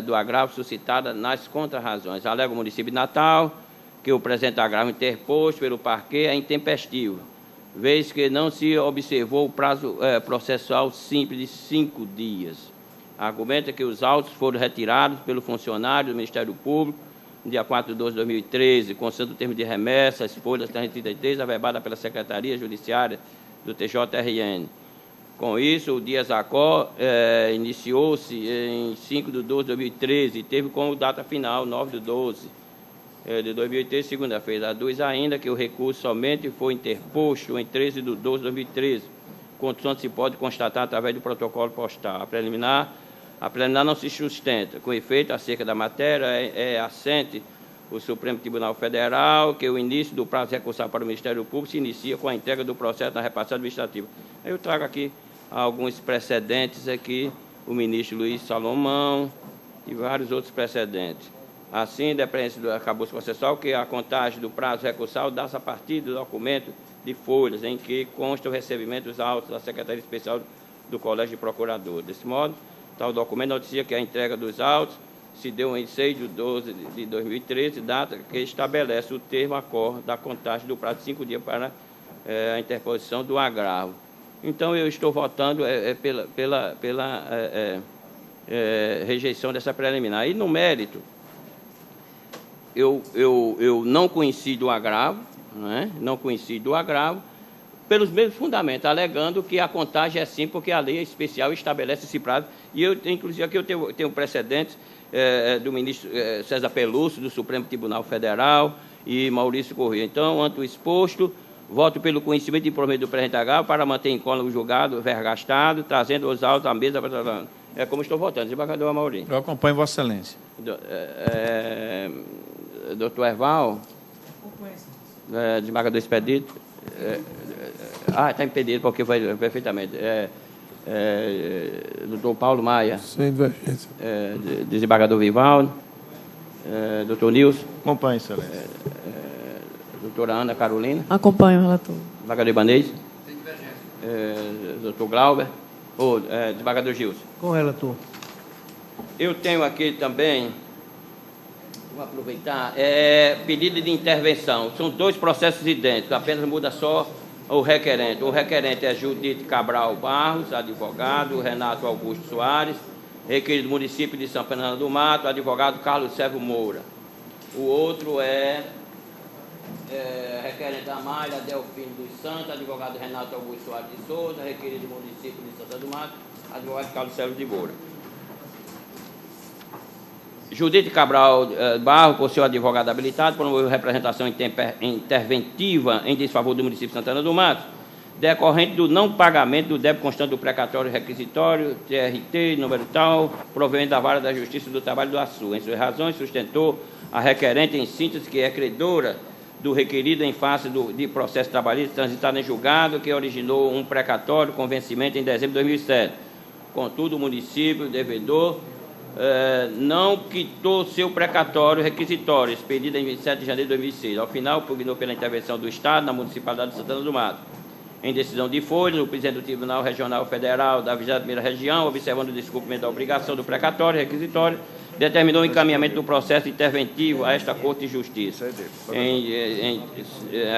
do agravo suscitada nas contrarrazões. Alega o município de Natal que o presente agravo interposto pelo parquê é intempestivo, vez que não se observou o prazo processual simples de 5 dias. Argumenta que os autos foram retirados pelo funcionário do Ministério Público no dia 4 de 12 de 2013, constando o termo de remessa, as folhas 333, averbada pela Secretaria Judiciária do TJRN. Com isso, o Dias Acó iniciou-se em 5 de 12 de 2013 e teve como data final 9 de 12 de 2013, segunda-feira. Aduz ainda que o recurso somente foi interposto em 13 de 12 de 2013, constante se pode constatar através do protocolo postal. A preliminar não se sustenta. Com efeito, acerca da matéria, é assente o Supremo Tribunal Federal que o início do prazo recursal para o Ministério Público se inicia com a entrega do processo na repassagem administrativa. Eu trago aqui alguns precedentes aqui, o ministro Luiz Salomão e vários outros precedentes. Assim, depende do arcabouço processual que a contagem do prazo recursal dá-se a partir do documento de folhas em que consta o recebimento dos autos da Secretaria Especial do Colégio de Procuradores. Desse modo, tal documento noticia que a entrega dos autos se deu em 6 de 12 de 2013, data que estabelece o termo acorde da contagem do prazo de 5 dias para a interposição do agravo. Então, eu estou votando pela rejeição dessa preliminar. E, no mérito, eu não conheci do agravo, não conheci do agravo, pelos mesmos fundamentos, alegando que a contagem é sim, porque a lei especial estabelece esse prazo. E, inclusive, aqui eu tenho precedentes do ministro César Pelúcio, do Supremo Tribunal Federal, e Maurício Corrêa. Então, ante o exposto, voto pelo conhecimento e provimento do presente agravo para manter em conta o julgado vergastado, trazendo os autos à mesa. É como estou votando. Desembargador Amorim. Eu acompanho Vossa Excelência. Doutor Erval. Desembargador Expedito. Está impedido, porque foi perfeitamente. Doutor Paulo Maia. Sem divergência. Desembargador Vivaldo. Doutor Nilson. Acompanho, excelência. Doutora Ana Carolina. Acompanho o relator. Desembargador Ibanez. Sem divergência. Doutor Glauber. Desembargador Gilson. Com o relator. Eu tenho aqui também, vou aproveitar, pedido de intervenção. São 2 processos idênticos, apenas muda só o requerente. O requerente é Judite Cabral Barros, advogado, Renato Augusto Soares, requerido do município de São Fernando do Mato, advogado Carlos Sérgio Moura. O outro requerente Amália Delfino dos Santos, advogado Renato Augusto Soares de Souza, requerido do município de São Fernando do Mato, advogado Carlos Sérgio de Moura. Judite Cabral Barro, por seu advogado habilitado, promoveu representação interventiva em desfavor do município de Santana do Mato, decorrente do não pagamento do débito constante do precatório requisitório, TRT, número tal, proveniente da Vara da Justiça do Trabalho do Açu. Em suas razões, sustentou a requerente em síntese que é credora do requerido em face de processo trabalhista transitado em julgado, que originou um precatório com vencimento em dezembro de 2007. Contudo, o município, devedor, não quitou seu precatório requisitório, expedido em 27 de janeiro de 2006. Ao final, pugnou pela intervenção do Estado na Municipalidade de Santana do Mato. Em decisão de folha, o presidente do Tribunal Regional Federal da 21ª Região, observando o descumprimento da obrigação do precatório requisitório, determinou o encaminhamento do processo interventivo a esta Corte de Justiça.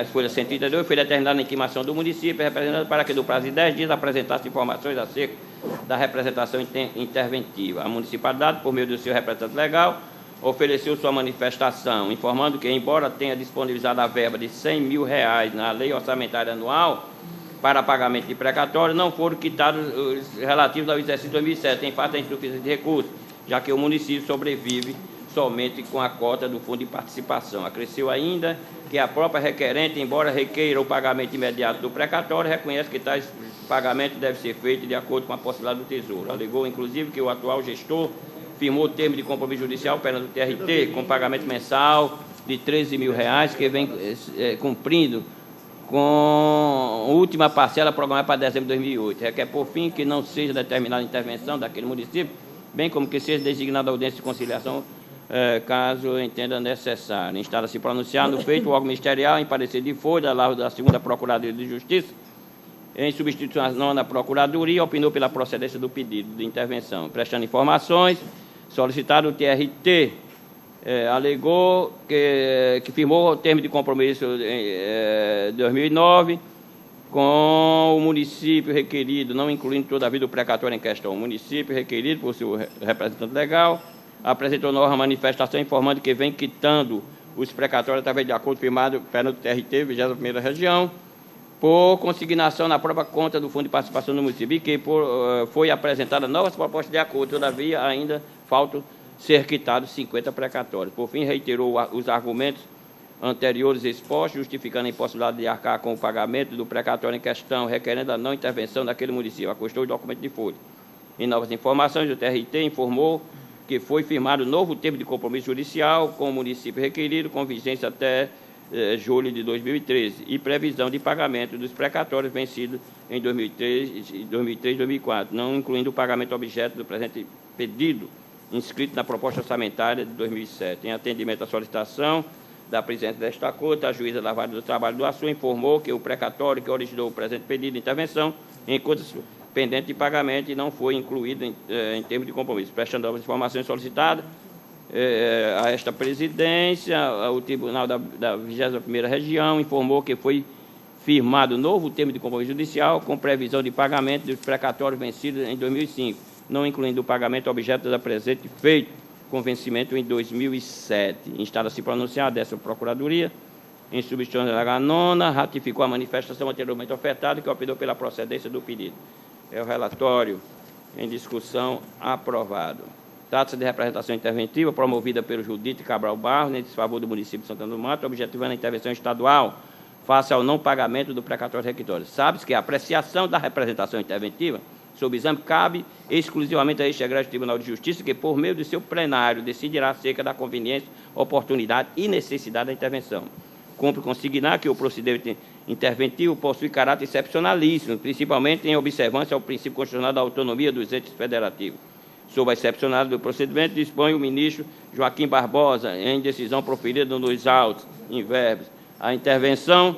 A folha 132 foi determinada a intimação do município, representado para que, no prazo de 10 dias, apresentasse informações acerca da representação interventiva. A municipalidade, por meio do seu representante legal, ofereceu sua manifestação, informando que, embora tenha disponibilizado a verba de R$100 mil na Lei Orçamentária Anual para pagamento de precatório, não foram quitados os relativos ao exercício de 2007, em face da insuficiência de recursos, já que o município sobrevive somente com a cota do Fundo de Participação. Acresceu ainda que a própria requerente, embora requeira o pagamento imediato do precatório, reconhece que tais pagamentos devem ser feitos de acordo com a possibilidade do Tesouro. Alegou, inclusive, que o atual gestor firmou o termo de compromisso judicial perante o TRT com pagamento mensal de R$13 mil, que vem cumprindo com a última parcela programada para dezembro de 2008. Requer, por fim, que não seja determinada a intervenção daquele município, bem como que seja designada a audiência de conciliação, caso entenda necessário. Instala-se pronunciar no feito o órgão ministerial em parecer de folha da 2ª Procuradoria de Justiça, em substituição à 9ª Procuradoria, opinou pela procedência do pedido de intervenção. Prestando informações, solicitado o TRT, alegou que firmou o termo de compromisso em 2009 com o município requerido, não incluindo todavia o precatório em questão. O município requerido, por seu representante legal, apresentou nova manifestação informando que vem quitando os precatórios através de acordo firmado perante o TRT, 21ª Região, por consignação na própria conta do Fundo de Participação do município, e que foi apresentada novas propostas de acordo, todavia ainda faltam ser quitados 50 precatórios. Por fim, reiterou os argumentos anteriores expostos, justificando a impossibilidade de arcar com o pagamento do precatório em questão, requerendo a não intervenção daquele município. Acostou o documento de folha. Em novas informações, o TRT informou que foi firmado novo termo de compromisso judicial com o município requerido, com vigência até julho de 2013, e previsão de pagamento dos precatórios vencidos em 2003 e 2004, não incluindo o pagamento objeto do presente pedido, inscrito na proposta orçamentária de 2007. Em atendimento à solicitação da presidente desta Corte, a juíza da Vara do Trabalho do Açu informou que o precatório que originou o presente pedido de intervenção encontra pendente de pagamento e não foi incluído em termos de compromisso. Prestando as informações solicitadas a esta presidência, o Tribunal da 21ª Região informou que foi firmado novo termo de compromisso judicial com previsão de pagamento dos precatórios vencidos em 2005, não incluindo o pagamento objeto da presente feito com vencimento em 2007. Instala-se pronunciar dessa Procuradoria, em substituição da nona, ratificou a manifestação anteriormente ofertada, que optou pela procedência do pedido. É o relatório em discussão aprovado. Trata-se de representação interventiva promovida pelo Judite Cabral Barro, em desfavor do município de Santana do Mato, objetivando a intervenção estadual face ao não pagamento do precatório requisitório. Sabe-se que a apreciação da representação interventiva sob exame cabe exclusivamente a este egrégio Tribunal de Justiça, que, por meio do seu plenário, decidirá acerca da conveniência, oportunidade e necessidade da intervenção. Cumpre consignar que o procedimento interventivo possui caráter excepcionalíssimo, principalmente em observância ao princípio constitucional da autonomia dos entes federativos. Sob a excepcionalidade do procedimento, dispõe o ministro Joaquim Barbosa, em decisão proferida nos autos em verbos. A intervenção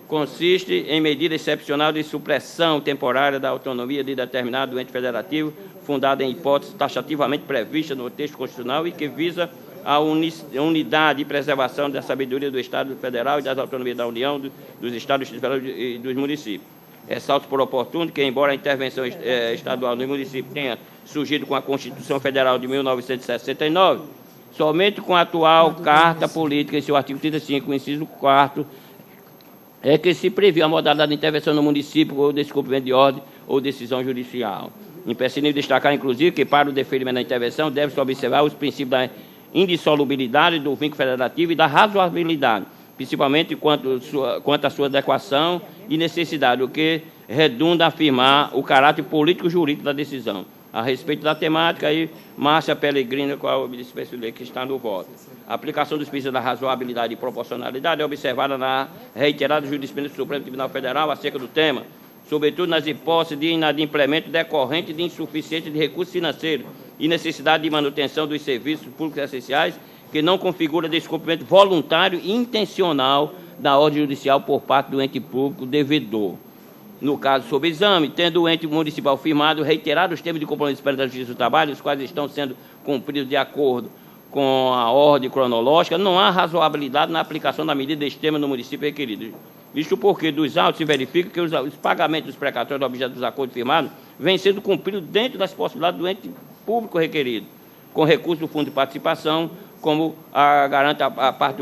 consiste em medida excepcional de supressão temporária da autonomia de determinado ente federativo, fundada em hipótese taxativamente prevista no texto constitucional e que visa a unidade e preservação da sabedoria do Estado Federal e das autonomias da União, dos Estados e dos municípios. Ressalto por oportuno que, embora a intervenção estadual no município tenha surgido com a Constituição Federal de 1969, somente com a atual Carta Política, em seu artigo 35, inciso 4º, é que se previu a modalidade de intervenção no município ou descumprimento de ordem ou decisão judicial. Imprescindível destacar, inclusive, que para o deferimento da intervenção deve-se observar os princípios da indissolubilidade do vínculo federativo e da razoabilidade, principalmente quanto à sua adequação e necessidade, o que redunda a afirmar o caráter político-jurídico da decisão. A respeito da temática, aí, Márcia Pellegrino, qual eu me despeço que está no voto. A aplicação dos princípios da razoabilidade e proporcionalidade é observada na reiterada jurisprudência do Supremo Tribunal Federal acerca do tema, sobretudo nas hipóteses de inadimplemento decorrente de insuficiência de recursos financeiros e necessidade de manutenção dos serviços públicos essenciais, que não configura descumprimento voluntário e intencional da ordem judicial por parte do ente público devedor. No caso sob exame, tendo o ente municipal firmado reiterados termos de compromisso perante a Justiça do Trabalho, os quais estão sendo cumpridos de acordo com a ordem cronológica, não há razoabilidade na aplicação da medida extrema no município requerido. Isto porque dos autos se verifica que os pagamentos dos precatórios do objeto dos acordos firmados vêm sendo cumpridos dentro das possibilidades do ente público requerido, com recurso do Fundo de Participação, como garante a parte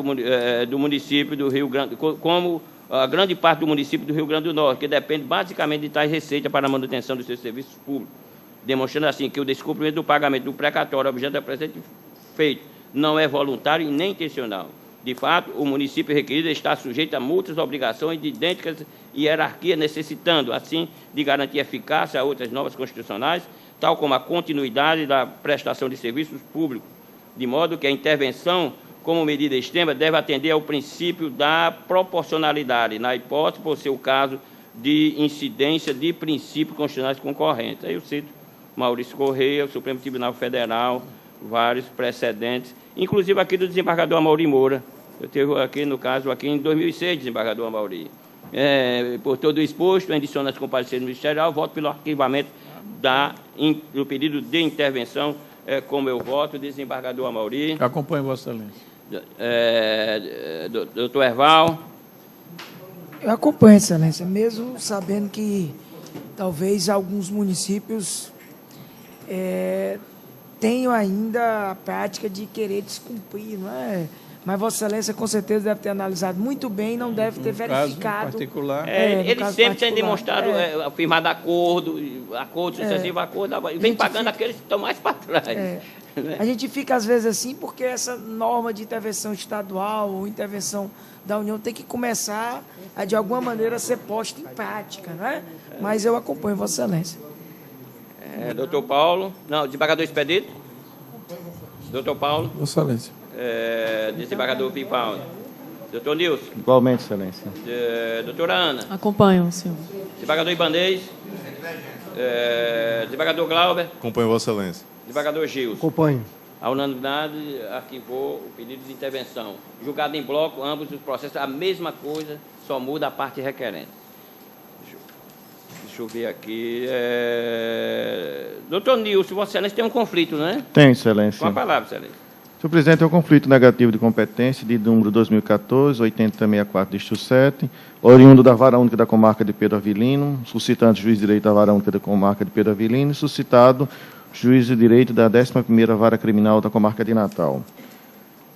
do município do Rio Grande, como a grande parte do município do Rio Grande do Norte, que depende basicamente de tais receitas para a manutenção dos seus serviços públicos, demonstrando assim que o descumprimento do pagamento do precatório objeto da presente feito não é voluntário e nem intencional. De fato, o município requerido está sujeito a muitas obrigações de idênticas hierarquias, necessitando, assim, de garantir eficácia a outras normas constitucionais, tal como a continuidade da prestação de serviços públicos, de modo que a intervenção, como medida extrema, deve atender ao princípio da proporcionalidade, na hipótese, por ser o caso de incidência de princípios constitucionais concorrentes. Aí eu cito Maurício Correia, o Supremo Tribunal Federal, vários precedentes, inclusive aqui do desembargador Amaury Moura. Eu tive aqui, no caso, aqui em 2006, desembargador Amaury. Por todo o exposto, em adição às comparecencias ministerial, voto pelo arquivamento do pedido de intervenção, como eu voto, desembargador Amaury. Acompanho, Vossa Excelência. Doutor Herval. Eu acompanho, Excelência, mesmo sabendo que talvez alguns municípios tenham ainda a prática de querer descumprir, não é? Mas Vossa Excelência, com certeza, deve ter analisado muito bem e não deve ter verificado. Caso particular. Eles sempre têm demonstrado firmado acordo sucessivo, acordo, vem pagando aqueles que estão mais para trás. A gente fica, às vezes, assim, porque essa norma de intervenção estadual ou intervenção da União tem que começar a, de alguma maneira, ser posta em prática, não é? Mas eu acompanho Vossa Excelência. Doutor Paulo. Não, desembargador Expedito. Doutor Paulo. Vossa Excelência. Desembargador Pipão. Doutor Nilson. Igualmente, Excelência. Doutora Ana. Acompanho, senhor. Desembargador Ibanez. Desembargador Glauber. Acompanho, Vossa Excelência. Desembargador Gilson. Acompanho. A unanimidade arquivou o pedido de intervenção. Julgado em bloco, ambos os processos, a mesma coisa, só muda a parte requerente. Deixa eu ver aqui. Doutor Nilson, Vossa Excelência tem um conflito, não é? Tem, Excelência. Com a palavra, Excelência. Senhor presidente, é um conflito negativo de competência de número 2014-8064, distrito 7, oriundo da Vara Única da Comarca de Pedro Avilino, suscitante juiz de direito da Vara Única da Comarca de Pedro Avilino e suscitado juiz de direito da 11ª Vara Criminal da Comarca de Natal.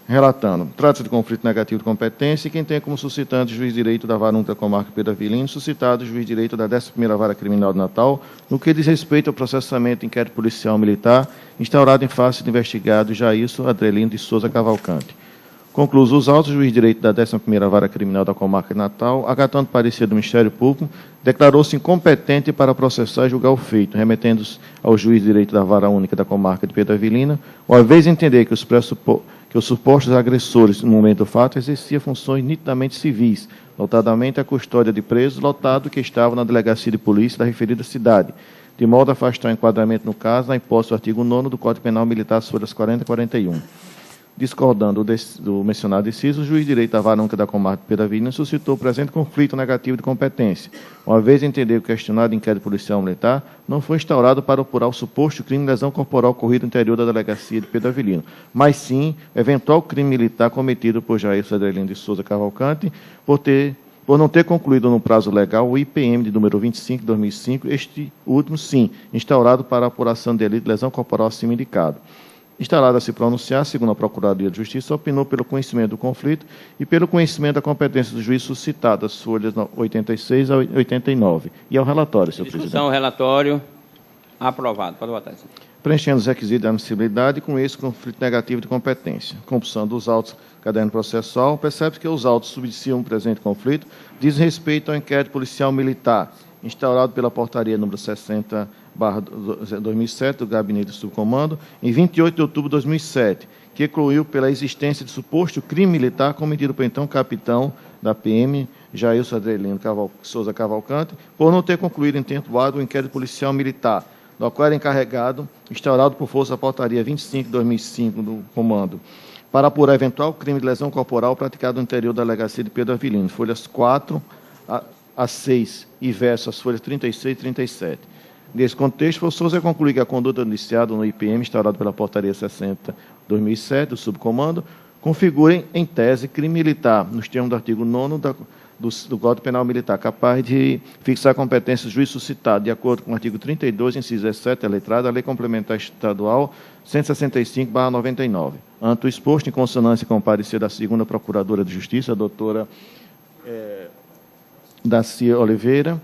Relatando, trata-se de conflito negativo de competência e quem tem como suscitante juiz de direito da Vara Única da Comarca de Pedro Avilino, suscitado juiz de direito da 11ª Vara Criminal de Natal, no que diz respeito ao processamento de inquérito policial militar instaurado em face do investigado Jailson Adrelino de Souza Cavalcante. Concluídos os autos, o juiz de direito da 11ª Vara Criminal da Comarca de Natal, acatando parecer do Ministério Público, declarou-se incompetente para processar e julgar o feito, remetendo-se ao juiz de direito da Vara Única da Comarca de Pedro Avilino, uma vez entender que os supostos agressores, no momento do fato, exerciam funções nitidamente civis, notadamente a custódia de presos lotado que estava na delegacia de polícia da referida cidade, de modo a afastar o enquadramento no caso, na hipótese do artigo 9º do Código Penal Militar, folhas 40 e 41. Discordando do mencionado inciso, o juiz de direito da Vara Única da Comarca de Pedro Avilino suscitou o presente conflito negativo de competência, uma vez entender que o questionado inquérito policial militar não foi instaurado para apurar o suposto crime de lesão corporal ocorrido no interior da delegacia de Pedro Avilino, mas sim eventual crime militar cometido por Jailson Adrelino de Souza Cavalcante, por não ter concluído no prazo legal o IPM de número 25 de 2005, este último, sim, instaurado para a apuração de delito de lesão corporal acima indicado. Instalado a se pronunciar, segundo a Procuradoria de Justiça, opinou pelo conhecimento do conflito e pelo conhecimento da competência do juiz suscitado, as folhas 86 a 89. E ao relatório, senhor presidente. Discussão, relatório aprovado. Pode votar, senhor. preenchendo os requisitos de admissibilidade e, com isso, conflito negativo de competência. Compulsão dos autos caderno processual, percebe-se que os autos subsidiam o presente conflito, diz respeito ao inquérito policial militar, instaurado pela portaria número 60/2007 do Gabinete do Subcomando, em 28 de outubro de 2007, que concluiu pela existência de suposto crime militar cometido pelo então capitão da PM, Jailson Adrielino Souza Cavalcante, por não ter concluído em tempo hábil o inquérito policial militar, do qual era encarregado, instaurado por força da portaria 25/2005 do Comando, para apurar eventual crime de lesão corporal praticado no interior da delegacia de Pedro Avilino, folhas 4 a 6 e verso as folhas 36 e 37. Nesse contexto, forçoso é concluir que a conduta iniciada no IPM, instaurado pela portaria 60/2007 do Subcomando, configura em tese crime militar, nos termos do artigo 9º do Código Penal Militar, capaz de fixar a competência do juiz suscitado, de acordo com o artigo 32, inciso 17, a letrada, da Lei Complementar Estadual 165/99. Ante o exposto, em consonância com o parecer da segunda Procuradora de Justiça, a doutora Dacia Oliveira,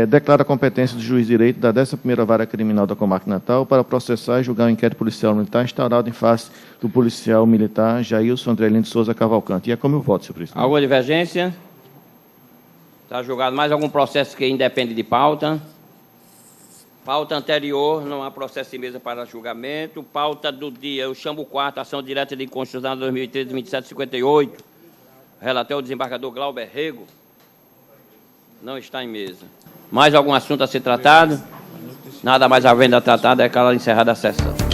declara a competência do juiz de direito da 11ª Vara Criminal da Comarca de Natal para processar e julgar o inquérito policial militar instaurado em face do policial militar Jailson Andrelino de Souza Cavalcante. E é como eu voto, senhor presidente. Alguma divergência? Está julgado mais algum processo que independe de pauta? Pauta anterior, não há processo em mesa para julgamento. Pauta do dia, eu chamo o quarto, ação direta de inconstitucionalidade 2013-2758. Relator, o desembargador Glauber Rego. Não está em mesa. Mais algum assunto a ser tratado? Nada mais havendo a tratar, declaro encerrada a sessão.